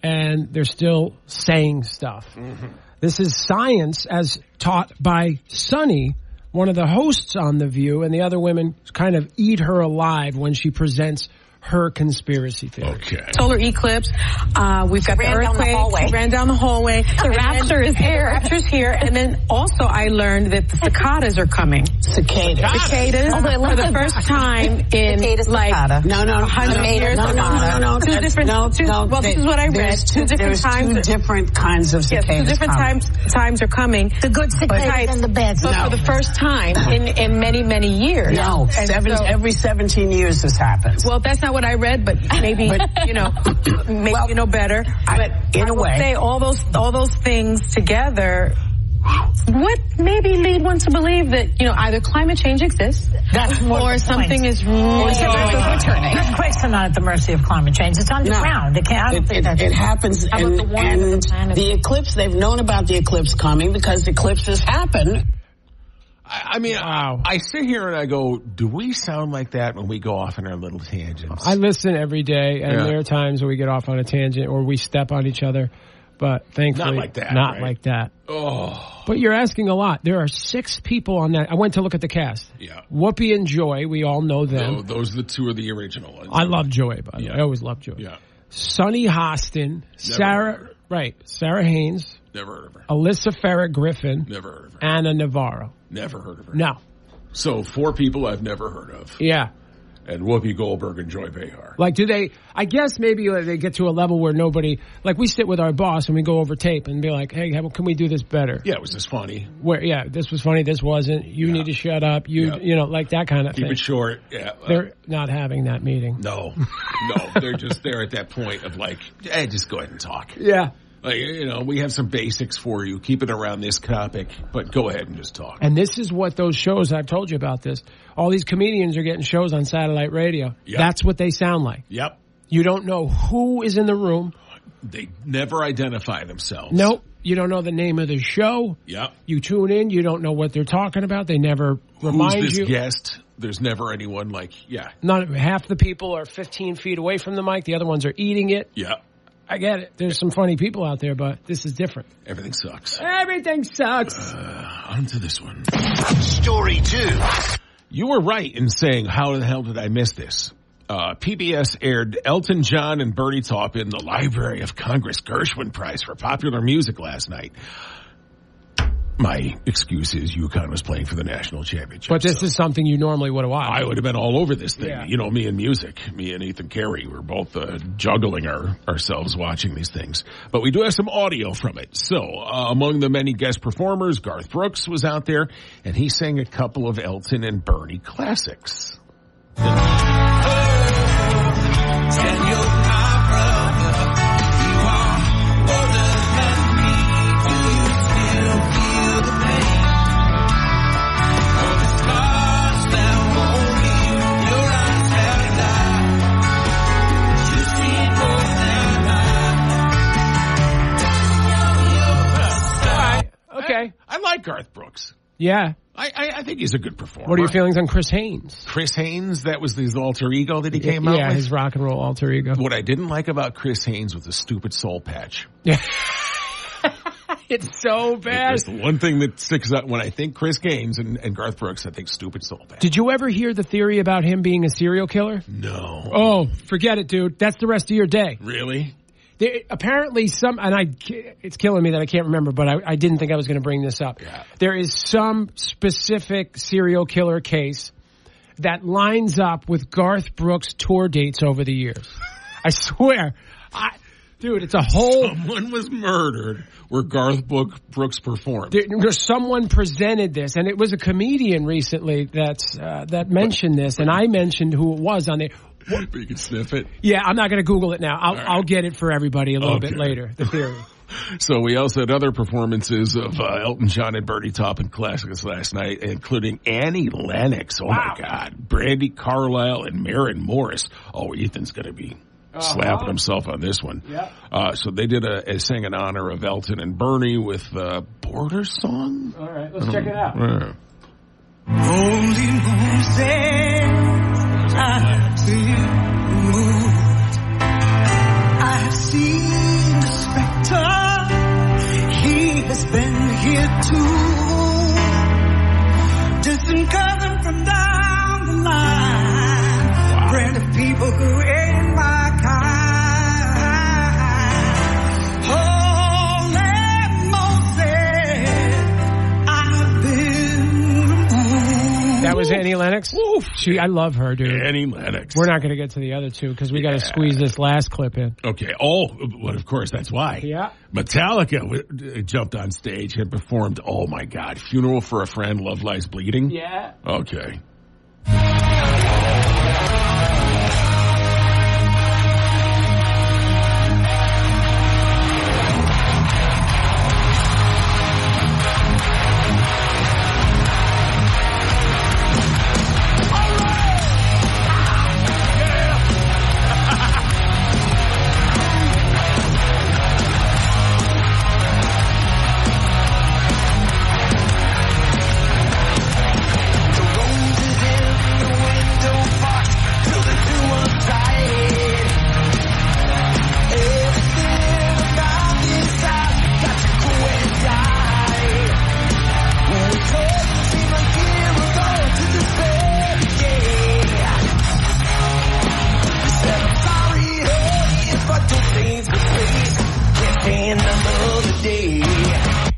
and they're still saying stuff. Mm-hmm. This is science as taught by Sunny, one of the hosts on The View, and the other women kind of eat her alive when she presents her conspiracy theory. Okay. Solar eclipse. We've got the earthquake. Ran down the hallway. The rapture is here. The rapture's here. And then also I learned that the cicadas are coming. Cicadas. For the first time in like No. 100 years. No. Two different. Well, this is what I read. Two different times. Two different kinds of cicadas. Yes, 2 different times are coming. The good cicadas and the bad But for the first time in many years. No. Every 17 years this happens. Well, that's not what I read, but maybe maybe you know better. But in a way, say all those things together would maybe lead one to believe that either climate change exists, or something is really returning. Earthquakes are not at the mercy of climate change. It's underground. It happens, and the eclipse. They've known about the eclipse coming because eclipses happen. I mean, wow. I sit here and I go, do we sound like that when we go off in our little tangents? I listen every day, and there are times where we get off on a tangent or we step on each other, but thankfully not like that. Oh. But you're asking a lot. There are 6 people on that. I went to look at the cast. Yeah. Whoopi and Joy, we all know them. No, those are the 2 of the original ones. I love Joy, by the way. I always love Joy. Yeah. Sonny Hostin, Sarah Haynes. Never heard of her. Alyssa Farrah Griffin. Never heard of her. Anna Navarro. Never heard of her. No. So 4 people I've never heard of. Yeah. And Whoopi Goldberg and Joy Behar. Like, do they, I guess maybe they get to a level where nobody, like we sit with our boss and we go over tape and be like, hey, can we do this better? Yeah, was this funny? This was funny, this wasn't. You need to shut up. Like that kind of thing. Keep it short. Yeah. They're not having that meeting. No. They're just there at that point of like, hey, just go ahead and talk. Yeah. Like, we have some basics for you. Keep it around this topic, but go ahead and just talk. And this is what those shows, I've told you about this. All these comedians are getting shows on satellite radio. Yep. That's what they sound like. Yep. You don't know who is in the room. They never identify themselves. Nope. You don't know the name of the show. Yep. You tune in. You don't know what they're talking about. They never remind you. Who's this guest? There's never anyone Half the people are 15 feet away from the mic. The other ones are eating it. Yep. I get it. There's some funny people out there, but this is different. Everything sucks. Everything sucks. On to this one. Story 2. You were right in saying, how the hell did I miss this? PBS aired Elton John and Bernie Taupin the Library of Congress Gershwin Prize for Popular Music last night. My excuse is UConn was playing for the national championship. But this is something you normally would have watched. I would have been all over this thing. Yeah. Me and music. Me and Ethan Carey were both juggling ourselves watching these things. But we do have some audio from it. So, among the many guest performers, Garth Brooks was out there, and he sang a couple of Elton and Bernie classics. Okay. I like Garth Brooks. Yeah. I think he's a good performer. What are your feelings on Chris Haynes? Chris Haynes, that was his alter ego that he came out with? Yeah, his rock and roll alter ego. What I didn't like about Chris Haynes was the stupid soul patch. Yeah. It's so bad. It's the one thing that sticks out when I think Chris Haynes and Garth Brooks, I think stupid soul patch. Did you ever hear the theory about him being a serial killer? No. Oh, forget it, dude. That's the rest of your day. Really? Apparently it's killing me that I can't remember, but I didn't think I was going to bring this up. Yeah. There is some specific serial killer case that lines up with Garth Brooks tour dates over the years. I swear. Dude, it's a whole... Someone was murdered where Garth Brooks performed. Someone presented this, and it was a comedian recently that mentioned this, and I mentioned who it was on there. But you can sniff it? Yeah, I'm not going to Google it now. I'll get it for everybody a little bit later, the theory. So we also had other performances of Elton John and Bernie Taupin classics last night, including Annie Lennox. Oh, my God. Brandi Carlile and Maren Morris. Oh, Ethan's going to be slapping himself on this one. Yeah. So they did sang in honor of Elton and Bernie with Border Song. All right, let's check it out. Holy Moses, I've seen the spectre. He has been here too. Distant cousin from down the line. Friend of people who ain't my kind. That was Annie Lennox? Oof. I love her, dude. Annie Lennox. We're not going to get to the other two because we got to squeeze this last clip in. Okay. Oh, well, of course, that's why. Yeah. Metallica jumped on stage and performed, oh, my God, Funeral for a Friend, Love Lies Bleeding? Yeah. Okay.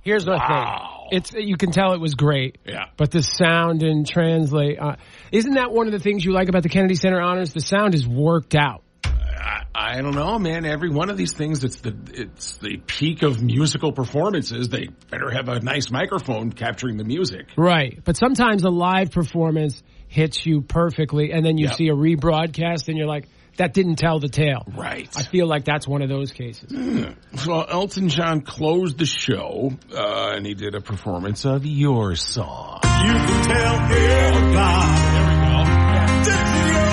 Here's the thing. You can tell it was great. Yeah. But the sound and translate. Isn't that one of the things you like about the Kennedy Center Honors? The sound is worked out. I don't know, man. Every one of these things, it's the peak of musical performances. They better have a nice microphone capturing the music. Right. But sometimes a live performance hits you perfectly, and then you see a rebroadcast, and you're like, that didn't tell the tale. Right. I feel like that's one of those cases. Well, Elton John closed the show, and he did a performance of Your Song. You can tell everybody. There we go. This is your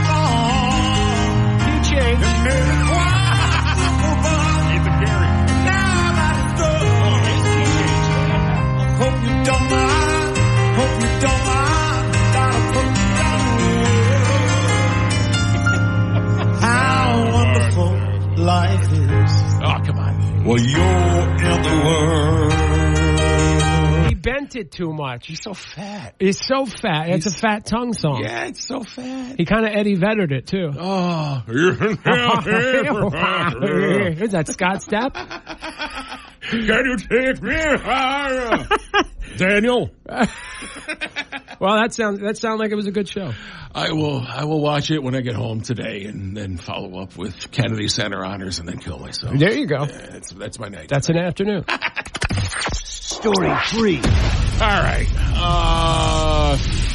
song. You changed. It made it quite simple, but Ethan Carey. now that it's done. I hope you don't mind. Hope you don't mind. Gotta put you down. How wonderful life is. Oh, come on. Well, you're in the world. He bent it too much. He's so fat. It's so fat. It's a fat tongue song. Yeah, it's so fat. He kind of Eddie Veddered it, too. Oh. Is that Scott Stapp? Can you take me higher? Daniel. Well, that sounds like it was a good show. I will watch it when I get home today and then follow up with Kennedy Center Honors and then kill myself. There you go. Yeah, that's my night. That's an afternoon. Story 3. All right.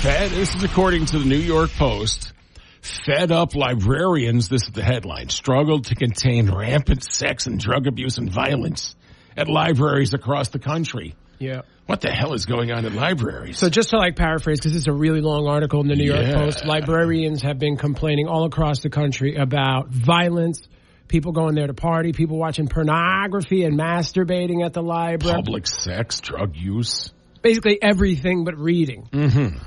This is according to the New York Post. Fed up librarians, this is the headline, struggled to contain rampant sex and drug abuse and violence at libraries across the country. Yeah. What the hell is going on in libraries? So just to paraphrase, because this is a really long article in the New York Post, librarians have been complaining all across the country about violence, people going there to party, people watching pornography and masturbating at the library. Public sex, drug use. Basically everything but reading. Mm-hmm.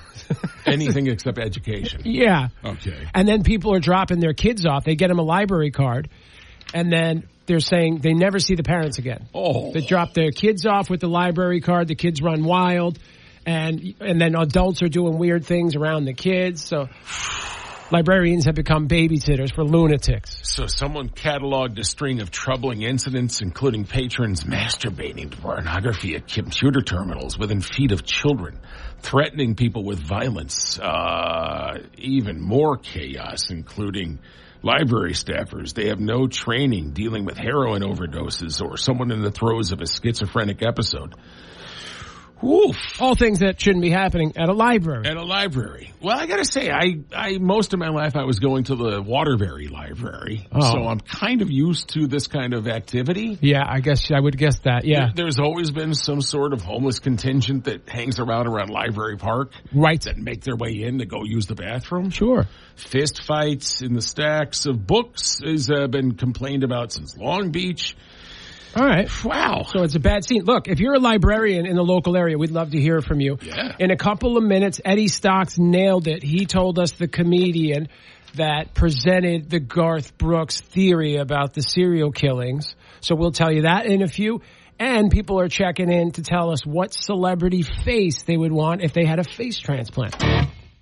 Anything except education. Yeah. Okay. And then people are dropping their kids off. They get them a library card, and then they're saying they never see the parents again. Oh. They drop their kids off with the library card. The kids run wild, and then adults are doing weird things around the kids. So, Librarians have become babysitters for lunatics. So someone cataloged a string of troubling incidents, including patrons masturbating to pornography at computer terminals within feet of children, threatening people with violence, even more chaos, including library staffers. They have no training dealing with heroin overdoses or someone in the throes of a schizophrenic episode. Oof. All things that shouldn't be happening at a library. At a library. Well, I gotta say, I most of my life I was going to the Waterbury Library, so I'm kind of used to this kind of activity. Yeah, I guess I would guess that, yeah. There's always been some sort of homeless contingent that hangs around Library Park. Right. That make their way in to go use the bathroom. Sure. Fist fights in the stacks of books has been complained about since Long Beach. All right. Wow. So it's a bad scene. Look, if you're a librarian in the local area, we'd love to hear from you. Yeah. In a couple of minutes, Eddie Stocks nailed it. He told us the comedian that presented the Garth Brooks theory about the serial killings. So we'll tell you that in a few. And people are checking in to tell us what celebrity face they would want if they had a face transplant.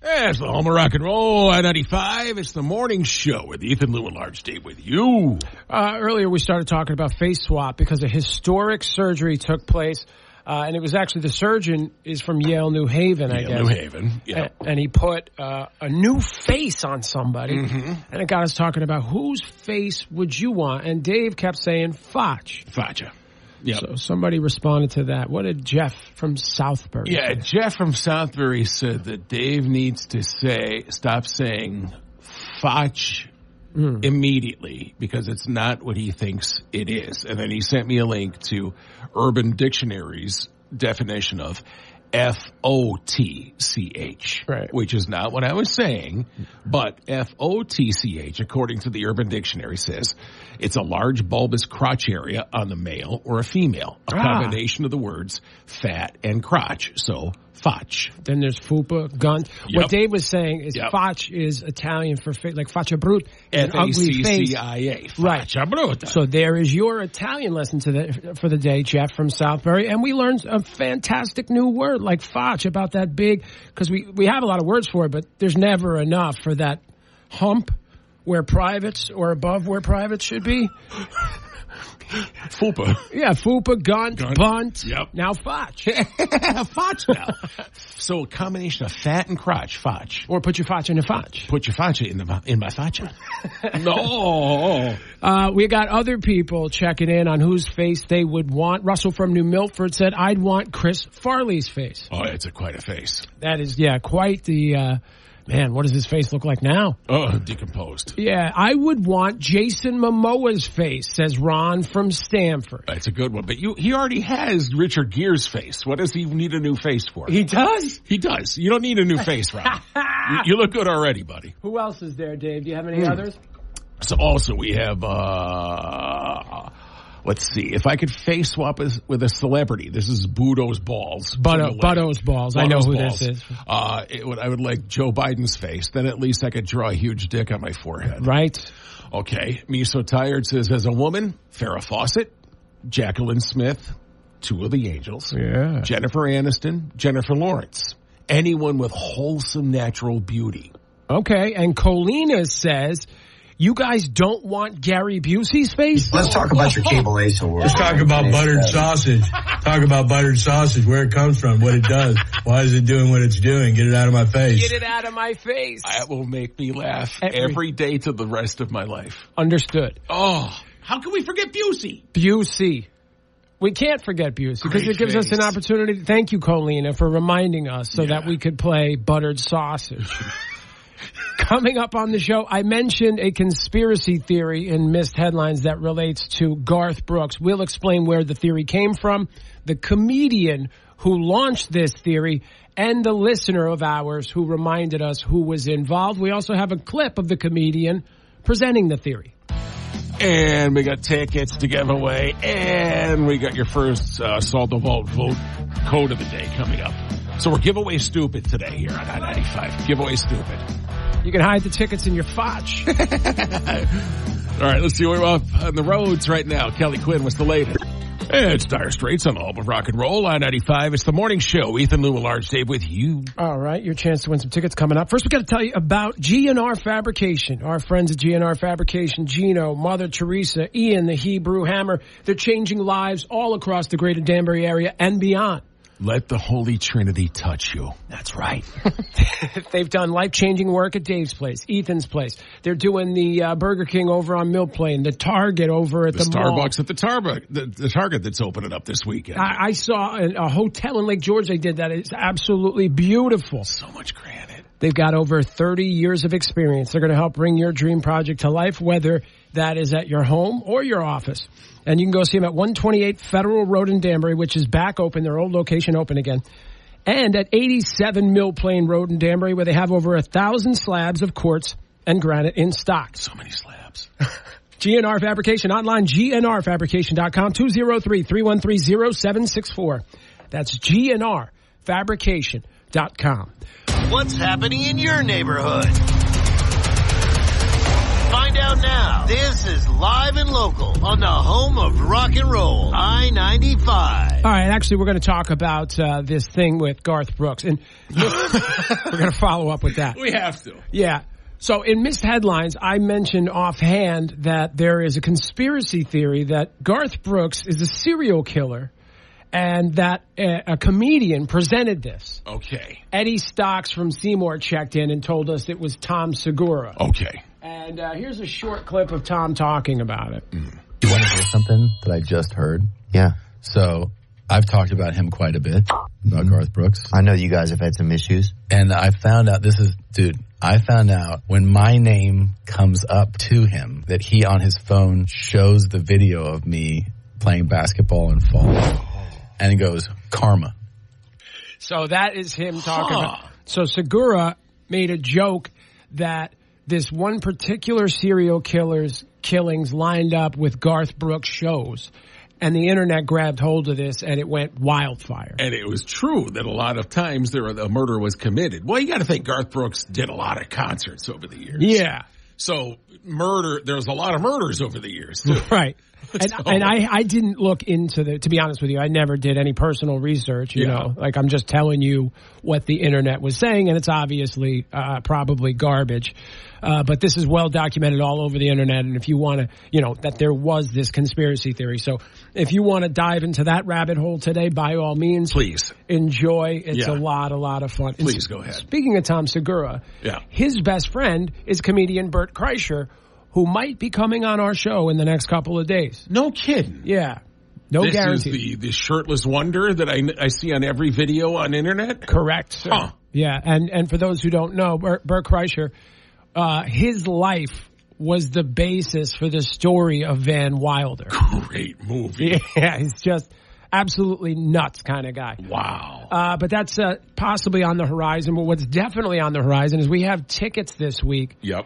It's the home of rock and roll at 95. It's the morning show with Ethan, Lou, and Large Dave with you. Earlier we started talking about face swap because a historic surgery took place. And it was actually the surgeon is from Yale, New Haven, I guess. New Haven, yeah. And he put a new face on somebody. Mm-hmm. And it got us talking about whose face would you want? And Dave kept saying Fotch. Faccia. Yep. So somebody responded to that. What did Geoff from Southbury say? Geoff from Southbury said that Dave needs to stop saying Fotch immediately because it's not what he thinks it is. And then he sent me a link to Urban Dictionary's definition of F-O-T-C-H, right, which is not what I was saying, but F-O-T-C-H, according to the Urban Dictionary, says it's a large bulbous crotch area on the male or a female, a combination of the words fat and crotch, so Fotch. Then there's fupa, gunt. Yep. What Dave was saying is Fotch is Italian for like faccia brutta, an ugly face. F-A-C-C-I-A, right. Faccia brutta. So there is your Italian lesson for the day, Geoff from Southbury. And we learned a fantastic new word like Fotch about that big, because we have a lot of words for it, but there's never enough for that hump where privates or above where privates should be. Fupa. Yeah, fupa, gunt, bunt. Yep. Now Fotch. Fotch now. So a combination of fat and crotch, Fotch. Or put your Fotch in a Fotch. Put your Faccia in my Faccia. No. We got other people checking in on whose face they would want. Russell from New Milford said, I'd want Chris Farley's face. Oh, it's quite a face. That is, quite the... Man, what does his face look like now? Oh, decomposed. Yeah, I would want Jason Momoa's face, says Ron from Stamford. That's a good one. But he already has Richard Gere's face. What does he need a new face for? He does? He does. You don't need a new face, Ron. You look good already, buddy. Who else is there, Dave? Do you have any others? So also we have... let's see. If I could face swap with a celebrity, this is Budo's Balls. Budo's Balls. I know who this is. I would like Joe Biden's face. Then at least I could draw a huge dick on my forehead. Right. Okay. Me So Tired says, as a woman, Farrah Fawcett, Jacqueline Smith, two of the Angels, Jennifer Aniston, Jennifer Lawrence. Anyone with wholesome natural beauty. Okay. And Colina says... You guys don't want Gary Busey's face? Let's talk about your cable ace award. Let's talk about buttered sausage. Talk about buttered sausage, where it comes from, what it does. Why is it doing what it's doing? Get it out of my face. Get it out of my face. That will make me laugh every day to the rest of my life. Understood. Oh, how can we forget Busey? Busey. We can't forget Busey because it gives us an opportunity. Thank you, Colina, for reminding us so that we could play buttered sausage. Coming up on the show, I mentioned a conspiracy theory in Missed Headlines that relates to Garth Brooks. We'll explain where the theory came from, the comedian who launched this theory, and the listener of ours who reminded us who was involved. We also have a clip of the comedian presenting the theory. And we got tickets to give away, and we got your first Salt the Vault vote code of the day coming up. So we're giveaway stupid today here on I-95. Giveaway stupid. You can hide the tickets in your Fotch. All right, let's see what we're up on the roads right now. Kelly Quinn, what's the latest? It's Dire Straits on the home of rock and roll. I-95. It's the morning show. Ethan, Lou, and Large Dave with you. All right, your chance to win some tickets coming up. First, we got to tell you about G&R Fabrication. Our friends at G&R Fabrication, Gino, Mother Teresa, Ian, the Hebrew Hammer. They're changing lives all across the greater Danbury area and beyond. Let the Holy Trinity touch you. That's right. They've done life-changing work at Dave's place, Ethan's place. They're doing the Burger King over on Mill Plain, the Target over at the mall. Starbucks at the Target that's opening up this weekend. I saw a hotel in Lake George. They did that. It's absolutely beautiful. So much granite. They've got over 30 years of experience. They're going to help bring your dream project to life, whether that is at your home or your office. And you can go see them at 128 Federal Road in Danbury, which is back open, their old location open again. And at 87 Mill Plain Road in Danbury, where they have over 1,000 slabs of quartz and granite in stock. So many slabs. G&R Fabrication, online, gnrfabrication.com, 203-313-0764. That's gnrfabrication.com. What's happening in your neighborhood? Find out now. This is Live and Local on the home of rock and roll, I-95. All right, actually, we're going to talk about this thing with Garth Brooks. And we're going to follow up with that. We have to. Yeah. So in Missed Headlines, I mentioned offhand that there is a conspiracy theory that Garth Brooks is a serial killer and that a comedian presented this. Okay. Eddie Stocks from Seymour checked in and told us it was Tom Segura. Okay. And here's a short clip of Tom talking about it. Do you want to hear something that I just heard? Yeah. So I've talked about him quite a bit, about Garth Brooks. I know you guys have had some issues. And I found out, I found out when my name comes up to him that he on his phone shows the video of me playing basketball and falling. And he goes, karma. So that is him talking about. So Segura made a joke that this one particular serial killer's killings lined up with Garth Brooks shows. And the internet grabbed hold of this, and it went wildfire. And it was true that a lot of times a murder was committed. Well, you got to think Garth Brooks did a lot of concerts over the years. Yeah. So there's a lot of murders over the years, too. Right. And I didn't look into to be honest with you, I never did any personal research, you know. Like, I'm just telling you what the internet was saying, and it's obviously probably garbage. But this is well documented all over the internet, and if you want to, that there was this conspiracy theory. So if you want to dive into that rabbit hole today, by all means, please enjoy. It's a lot of fun. Please go ahead. Speaking of Tom Segura, his best friend is comedian Bert Kreischer, who might be coming on our show in the next couple of days. No kidding. Yeah. No guarantee. This is the shirtless wonder that I see on every video on internet? Correct, sir. Huh. Yeah, and for those who don't know, Bert Kreischer, his life was the basis for the story of Van Wilder. Great movie. Yeah, he's just absolutely nuts kind of guy. Wow. But that's possibly on the horizon. But what's definitely on the horizon is we have tickets this week. Yep.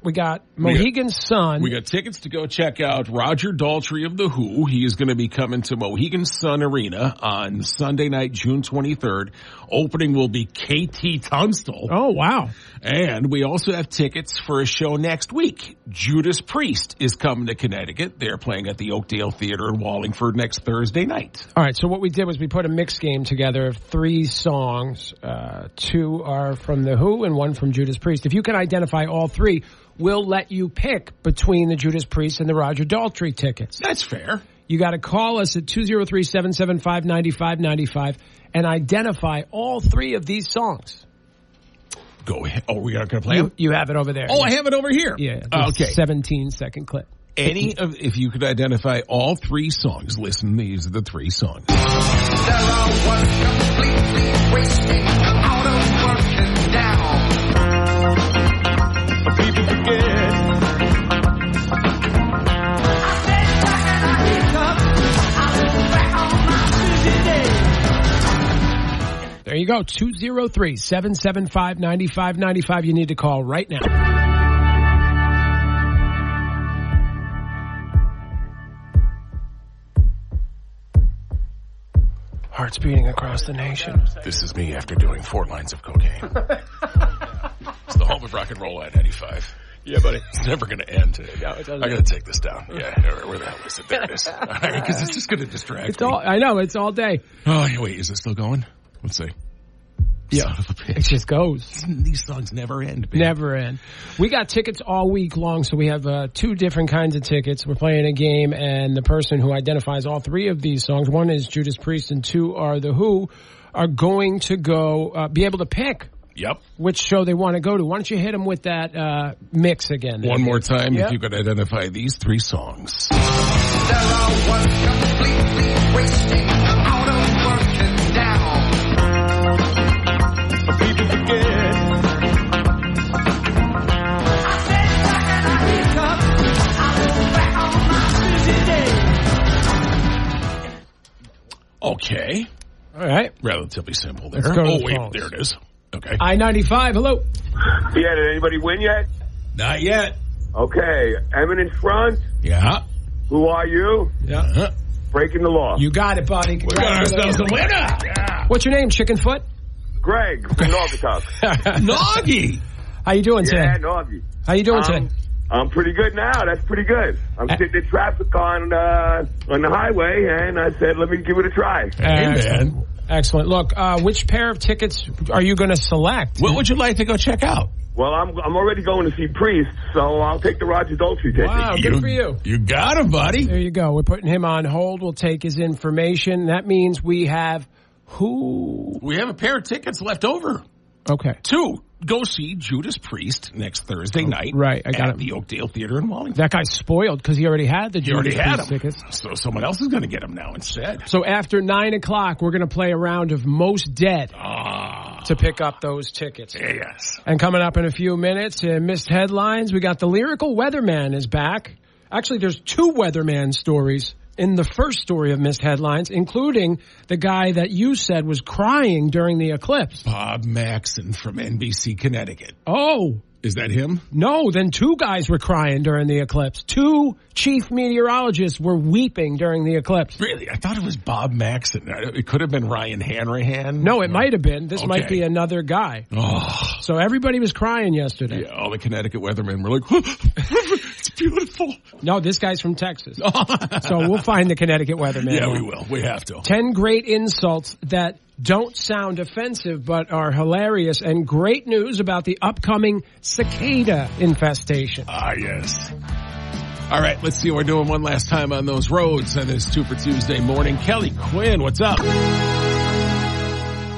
We got Mohegan Sun. We got tickets to go check out Roger Daltry of The Who. He is going to be coming to Mohegan Sun Arena on Sunday night, June 23rd. Opening will be KT Tunstall. Oh, wow. And we also have tickets for a show next week. Judas Priest is coming to Connecticut. They're playing at the Oakdale Theater in Wallingford next Thursday night. All right, so what we did was we put a mix game together of 3 songs. 2 are from The Who and 1 from Judas Priest. If you can identify all 3, we'll let you pick between the Judas Priest and the Roger Daltry tickets. That's fair. You got to call us at 203-775-9595 and identify all 3 of these songs. Go ahead. Oh, we are going to play them? You have it over there. Oh, I have it over here. Yeah. Okay. 17-second clip. If you could identify all 3 songs, listen, these are the 3 songs. There I was completely wasting, out of work and down. But people forget. I said back and I hiccup. I look back on my Tuesday day. There you go. 203-775-9595. You need to call right now. Hearts beating across the nation. This is me after doing 4 lines of cocaine. It's the home of rock and roll at 95. Yeah, buddy. It's never going to end. No, it doesn't. I got to take this down. Yeah, where the hell is it? There it is. Because it's just going to distract me. I know, it's all day. Oh, wait, is it still going? Let's see. Yeah, it just goes. These songs never end, baby. Never end. We got tickets all week long, so we have 2 different kinds of tickets. We're playing a game, and the person who identifies all 3 of these songs, 1 is Judas Priest and 2 are The Who, are going to go be able to pick which show they want to go to. Why don't you hit them with that mix again? One more time, if you could identify these 3 songs. There I was completely wasting out of working down. People forget. I said back and I hiccup. I look back on my busy day. Okay. All right. Relatively simple there. Let's go to the wait, phones. there it is. Okay. I-95, hello. Yeah, did anybody win yet? Not yet. Okay, Eminence Front. Yeah. Who are you? Yeah. Breaking the law. You got it, buddy. We got ourselves a winner. Yeah. What's your name, Chickenfoot? Greg from Naugatuck. Noggy. How you doing today? Yeah, Noggy. How you doing today? I'm pretty good now. That's pretty good. I'm sitting in traffic on the highway, and I said, let me give it a try. Hey, man. Excellent. Look, which pair of tickets are you going to select? What would you like to go check out? Well, I'm already going to see Priest, so I'll take the Roger Daltry ticket. Wow, good for you. You got him, buddy. There you go. We're putting him on hold. We'll take his information. That means we have who? We have a pair of tickets left over. Okay. 2. Go see Judas Priest next Thursday night. Right, I got at the Oakdale Theater in Wallingford. That guy's spoiled because he already had the Judas Priest tickets. So someone else is going to get them now instead. So after 9 o'clock, we're going to play a round of Most Dead to pick up those tickets. Yes. And coming up in a few minutes, missed headlines, we got the Lyrical Weatherman is back. Actually, there's 2 Weatherman stories in the first story of Missed Headlines, including the guy that you said was crying during the eclipse. Bob Maxon from NBC Connecticut. Oh. Is that him? No, then 2 guys were crying during the eclipse. 2 chief meteorologists were weeping during the eclipse. Really? I thought it was Bob Maxon. It could have been Ryan Hanrahan. No, it might have been. This might be another guy. Oh. So everybody was crying yesterday. Yeah, all the Connecticut weathermen were like, it's beautiful. No, this guy's from Texas. So we'll find the Connecticut weatherman. Yeah, we will. We have to. 10 great insults that don't sound offensive but are hilarious, and great news about the upcoming cicada infestation. Ah, yes. All right, let's see what we're doing one last time on those roads on this Super Tuesday morning. Kelly Quinn, what's up?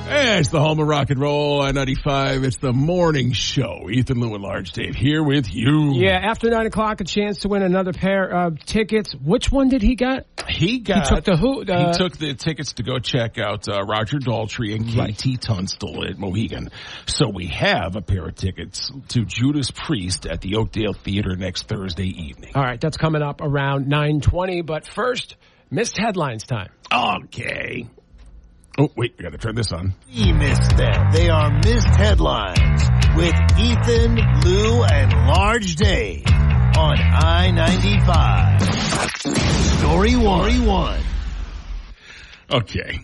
Hey, it's the home of rock and roll, I-95. It's the morning show. Ethan, Lou, and Large Dave here with you. Yeah, after 9 o'clock, a chance to win another pair of tickets. Which one did he get? He took the Who. He took the tickets to go check out Roger Daltry and K.T. Tunstall at Mohegan. So we have a pair of tickets to Judas Priest at the Oakdale Theater next Thursday evening. All right, that's coming up around 9:20. But first, missed headlines time. Okay. Oh, wait, I got to turn this on. We missed them. They are missed headlines with Ethan, Lou, and Large Dave on I-95. Story one. Okay.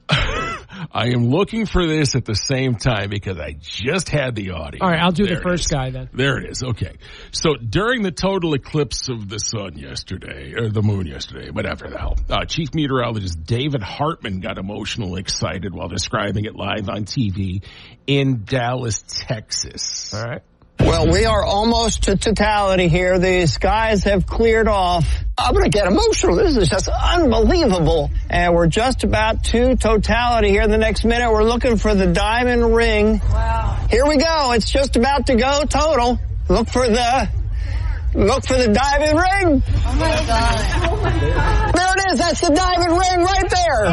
I am looking for this at the same time because I just had the audio. All right, I'll do the first guy then. There it is. Okay. So during the total eclipse of the sun yesterday, or the moon yesterday, whatever the hell, Chief Meteorologist David Hartman got emotionally excited while describing it live on TV in Dallas, Texas. All right. Well, we are almost to totality here. The skies have cleared off. I'm going to get emotional. This is just unbelievable. And we're just about to totality here. The next minute, we're looking for the diamond ring. Wow. Here we go. It's just about to go total. Look for the diamond ring. Oh my God. There it is. That's the diamond ring right there.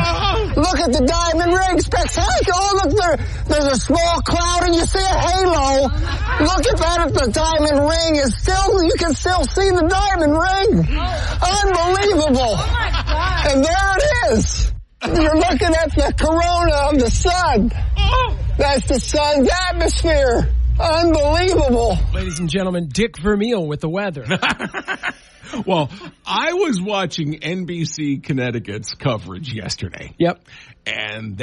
Look at the diamond ring. Spectacular. Oh, look, there's a small cloud and you see a halo. Look at that. The diamond ring is still, you can still see the diamond ring. Unbelievable. Oh my God. And there it is. You're looking at the corona of the sun. That's the sun's atmosphere. Unbelievable. Ladies and gentlemen, Dick Vermeil with the weather. Well, I was watching NBC Connecticut's coverage yesterday. Yep. And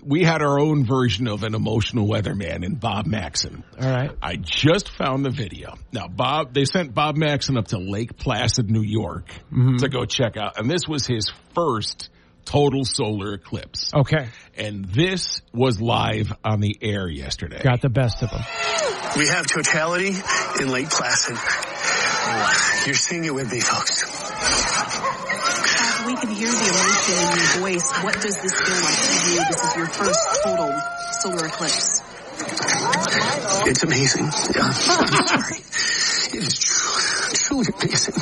we had our own version of an emotional weatherman in Bob Maxon. All right. I just found the video. Now, they sent Bob Maxon up to Lake Placid, New York to go check out. And this was his first total solar eclipse. Okay. And this was live on the air yesterday. Got the best of them. We have totality in Lake Placid. You're seeing it with me, folks. We can hear the emotion in your voice. What does this feel like to you? This is your first total solar eclipse. It's amazing. I'm sorry. It is truly amazing.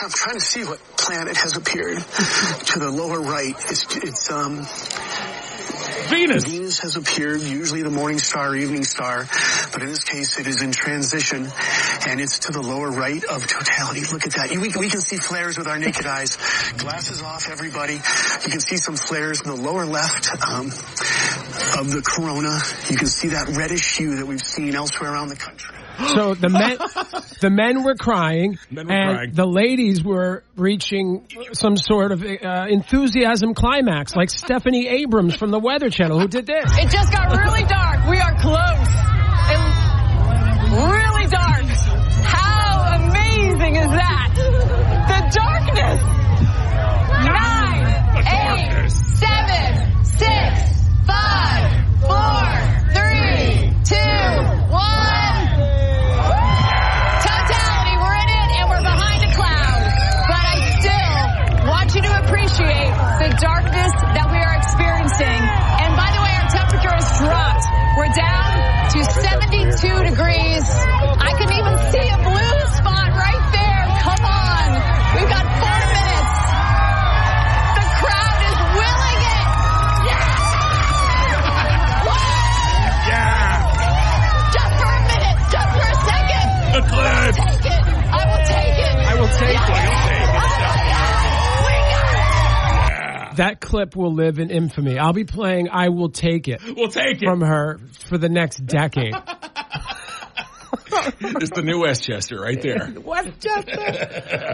I'm trying to see what planet has appeared to the lower right. It's Venus. Venus has appeared, usually the morning star or evening star, but in this case it is in transition, and it's to the lower right of totality. Look at that. We can see flares with our naked eyes. Glasses off, everybody. You can see some flares in the lower left of the corona. You can see that reddish hue that we've seen elsewhere around the country. So the men were crying, the ladies were reaching some sort of enthusiasm climax, like Stephanie Abrams from the Weather Channel, who did this. It just got really dark. We are close. Really dark. How amazing is that? The darkness. 9, 8, 7, 6, 5, 4, 3, 2, 1. You to appreciate the darkness that we are experiencing. And by the way, our temperature has dropped. We're down to 72 degrees. I can even see a blue spot right there. Come on. We've got 4 minutes. The crowd is willing it. Yeah. Yeah. Just for a minute. Just for a second. Eclipse. I will take it. I will take it. That clip will live in infamy. I'll be playing I Will Take It. We'll take it. From her for the next decade. It's the new Westchester right there. Westchester.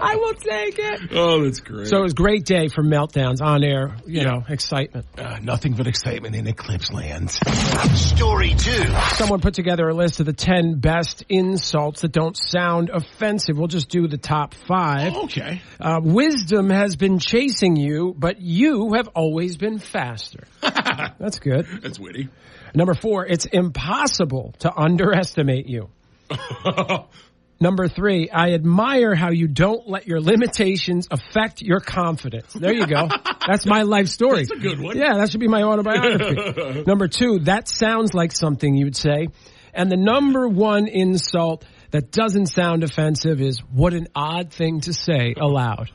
I will take it. Oh, that's great. So it was a great day for meltdowns on air, you know, excitement. Nothing but excitement in Eclipse land. Story 2. Someone put together a list of the 10 best insults that don't sound offensive. We'll just do the top 5. Oh, okay. Wisdom has been chasing you, but you have always been faster. That's good. That's witty. Number 4, it's impossible to underestimate you. Number 3, I admire how you don't let your limitations affect your confidence. There you go. That's my life story. That's a good one. Yeah, that should be my autobiography. Number 2, that sounds like something you'd say. And the number 1 insult that doesn't sound offensive is, what an odd thing to say aloud.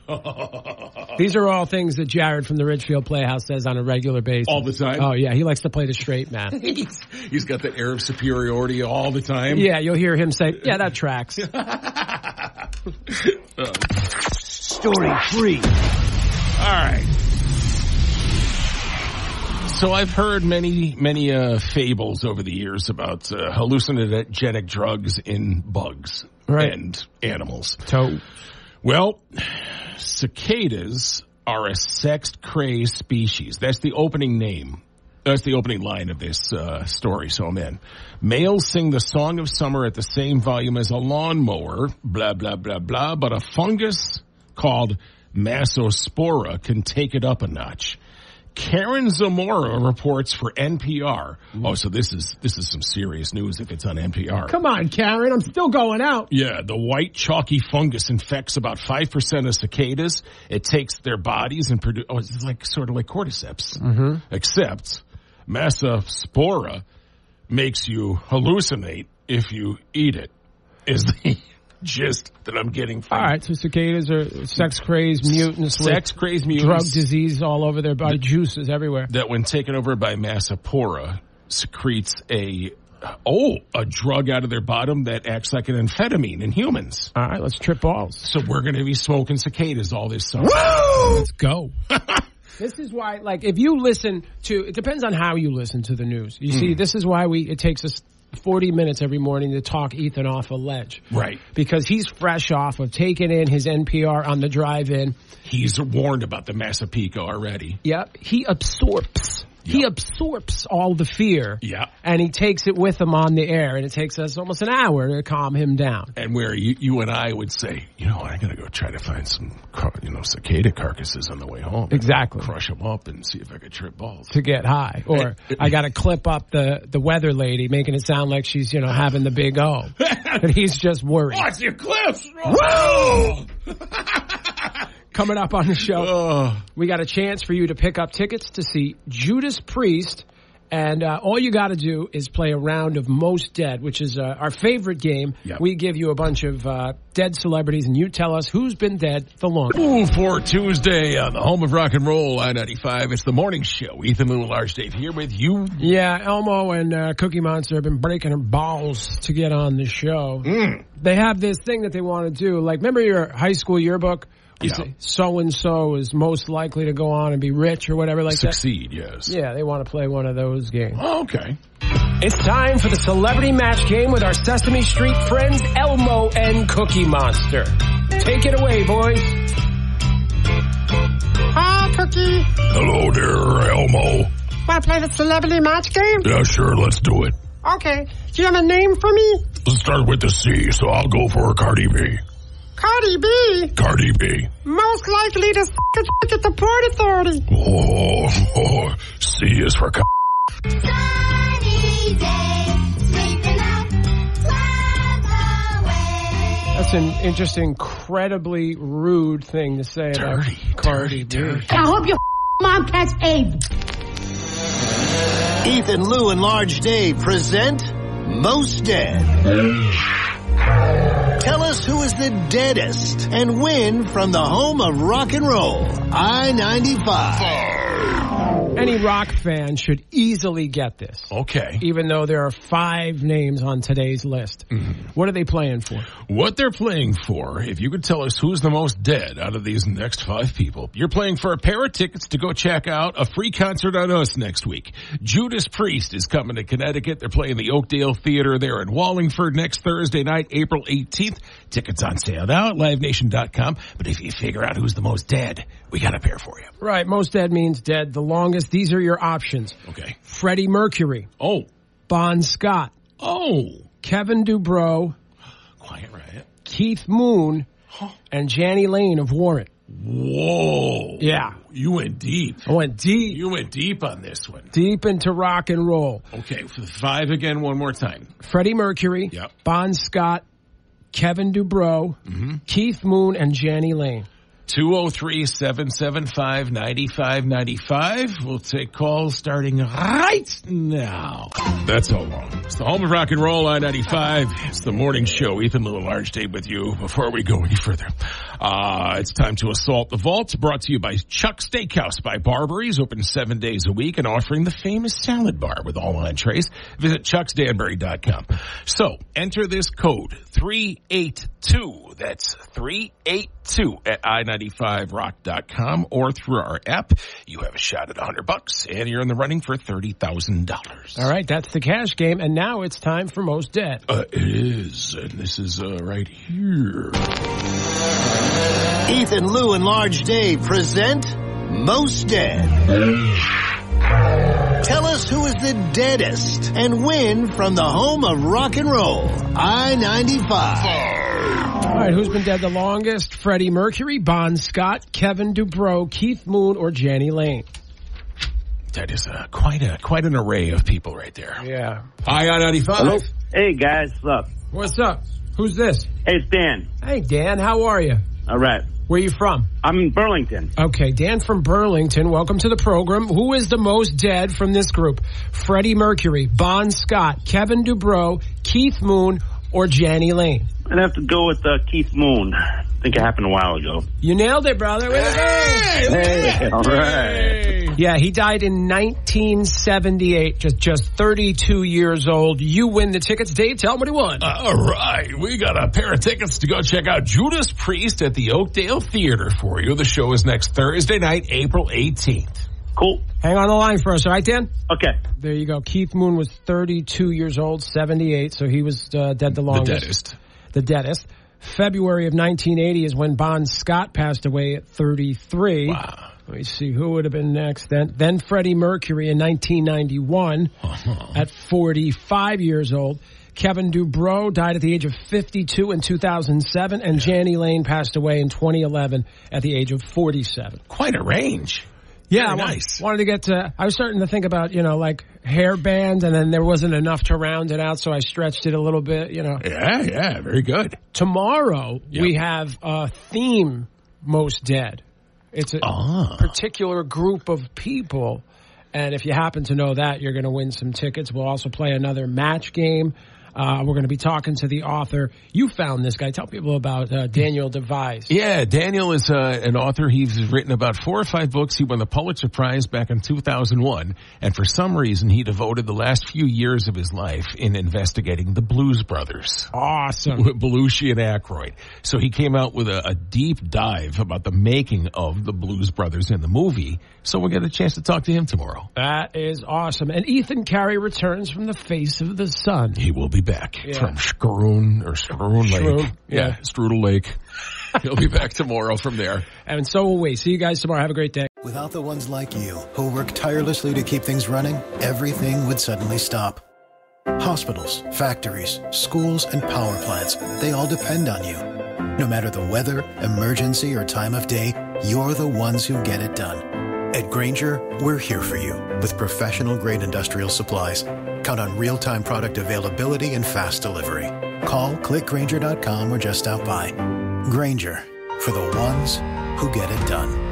These are all things that Jared from the Ridgefield Playhouse says on a regular basis. All the time? Oh, yeah. He likes to play the straight man. He's got that air of superiority all the time. Yeah, you'll hear him say, yeah, that tracks. Story 3. All right. So I've heard many fables over the years about hallucinogenic drugs in bugs and animals. Well, cicadas are a sex-crazed species. That's the opening name. That's the opening line of this story, so I'm in. Males sing the song of summer at the same volume as a lawnmower, blah, blah, blah, blah, but a fungus called Massospora can take it up a notch. Karen Zamora reports for NPR. Oh, so this is some serious news if it's on NPR. Come on, Karen. I'm still going out. Yeah, the white chalky fungus infects about 5% of cicadas. It takes their bodies and produce. Oh, it's like sort of like cordyceps, except Massospora makes you hallucinate if you eat it. Is the gist that I'm getting from. All right, so cicadas are sex-crazy mutants with drug disease all over their body, juices everywhere. That when taken over by Massospora, secretes a drug out of their bottom that acts like an amphetamine in humans. All right, let's trip balls. So we're going to be smoking cicadas all this summer. Woo! Let's go. This is why, like, if you listen to, it depends on how you listen to the news. You see, this is why it takes us 40 minutes every morning to talk Ethan off a ledge. Right. Because he's fresh off of taking in his NPR on the drive-in. He's warned about the Massapequa already. Yep. He absorbs. He absorbs all the fear. Yeah. And he takes it with him on the air, and it takes us almost an hour to calm him down. And where you and I would say, I'm going to go try to find some, cicada carcasses on the way home. Exactly. Crush them up and see if I could trip balls. To get high. Or I got to clip up the weather lady, making it sound like she's, having the big O. And he's just worried. Watch your clips! Whoa! Coming up on the show, we got a chance for you to pick up tickets to see Judas Priest. And all you got to do is play a round of Most Dead, which is our favorite game. Yep. We give you a bunch of dead celebrities, and you tell us who's been dead the longest. Ooh, for Tuesday on the home of rock and roll, I-95. It's the morning show. Ethan Little, Large Dave here with you. Yeah, Elmo and Cookie Monster have been breaking their balls to get on the show. They have this thing that they want to do. Like, remember your high school yearbook? Say so-and-so is most likely to go on and be rich or whatever like Succeed, yes. Yeah, they want to play one of those games. Oh, okay. It's time for the celebrity match game with our Sesame Street friends, Elmo and Cookie Monster. Take it away, boys. Hi, Cookie. Hello there, Elmo. Want to play the celebrity match game? Yeah, sure, let's do it. Okay. Do you have a name for me? Let's start with the C, so I'll go for Cardi B. Cardi B? Cardi B. Most likely to s*** at the Port Authority. Oh, C is for Sunny day, sleeping out, clouds away. That's an just incredibly rude thing to say about Cardi B. I hope your mom catch AIDS. Ethan, Lou, and Large Dave present Most Dead. Tell us who is the deadest and win from the home of rock and roll, I-95. Any rock fan should easily get this. Okay. Even though there are 5 names on today's list. Mm-hmm. What are they playing for? What they're playing for, if you could tell us who's the most dead out of these next 5 people, you're playing for a pair of tickets to go check out a free concert on us next week. Judas Priest is coming to Connecticut. They're playing the Oakdale Theater there in Wallingford next Thursday night, April 18th. Tickets on sale now at livenation.com. But if you figure out who's the most dead, we got a pair for you. Right. Most dead means dead the longest. These are your options. Okay. Freddie Mercury. Oh. Bon Scott. Oh. Kevin Dubrow. Quiet Riot. Keith Moon. And Jani Lane of Warrant. Whoa. Yeah. You went deep. I went deep. You went deep on this one. Deep into rock and roll. Okay. For the 5 again, one more time. Freddie Mercury. Yep. Bon Scott. Kevin Dubrow. Mm-hmm. Keith Moon and Jani Lane. 203-775-9595. We'll take calls starting right now. That's so long. It's the home of rock and roll, I-95. It's the morning show. Ethan Little, Large Dave with you. Before we go any further, it's time to assault the vault. Brought to you by Chuck's Steakhouse by Barbary's. Open 7 days a week and offering the famous salad bar with all entrees. Visit chucksdanbury.com. So enter this code 382. That's 382 at i95rock.com or through our app. You have a shot at $100 and you're in the running for $30,000. All right, that's the cash game. And now it's time for Most Dead. It is. And this is right here. Ethan, Lou, and Large Dave present Most Dead. Tell us who is the deadest and win from the home of rock and roll, I-95. All right, who's been dead the longest? Freddie Mercury, Bon Scott, Kevin Dubrow, Keith Moon, or Jani Lane? That is quite an array of people right there. Yeah. Hi, I-95. Hello. Hey, guys. What's up? What's up? Who's this? Hey, it's Dan. Hey, Dan. How are you? All right. Where are you from? I'm in Burlington. Okay, Dan from Burlington. Welcome to the program. Who is the most dead from this group? Freddie Mercury, Bon Scott, Kevin Dubrow, Keith Moon, or Jani Lane? I'd have to go with Keith Moon. I think it happened a while ago. You nailed it, brother. Hey, all right. Yeah, he died in 1978, just 32 years old. You win the tickets. Dave, tell him what he won. All right. We got a pair of tickets to go check out Judas Priest at the Oakdale Theater for you. The show is next Thursday night, April 18th. Cool. Hang on the line for us, all right, Dan? Okay. There you go. Keith Moon was 32 years old, 78, so he was dead the longest. The deadest. February of 1980 is when Bon Scott passed away at 33. Wow. Let me see who would have been next. Then Freddie Mercury in 1991 at 45 years old. Kevin Dubrow died at the age of 52 in 2007, and Jani Lane passed away in 2011 at the age of 47. Quite a range. Yeah, nice. Wanted to get to. I was starting to think about like hair bands, and then there wasn't enough to round it out, so I stretched it a little bit. Yeah, very good. Tomorrow we have a theme: Most Dead. It's a particular group of people, and if you happen to know that, you're going to win some tickets. We'll also play another match game. We're going to be talking to the author. You found this guy. Tell people about Daniel Devise. Yeah, Daniel is an author. He's written about 4 or 5 books. He won the Pulitzer Prize back in 2001. And for some reason, he devoted the last few years of his life in investigating the Blues Brothers. Awesome. With Belushi and Aykroyd. So he came out with a deep dive about the making of the Blues Brothers in the movie. So we'll get a chance to talk to him tomorrow. That is awesome. And Ethan Carey returns from the face of the sun. He will be back from Skroon Lake. Yeah, Strudel Lake. He'll be back tomorrow from there. And so will we. See you guys tomorrow. Have a great day. Without the ones like you, who work tirelessly to keep things running, everything would suddenly stop. Hospitals, factories, schools, and power plants, they all depend on you. No matter the weather, emergency, or time of day, you're the ones who get it done. At Grainger, we're here for you with professional-grade industrial supplies. Count on real-time product availability and fast delivery. Call, click Grainger.com, or just stop by. Grainger, for the ones who get it done.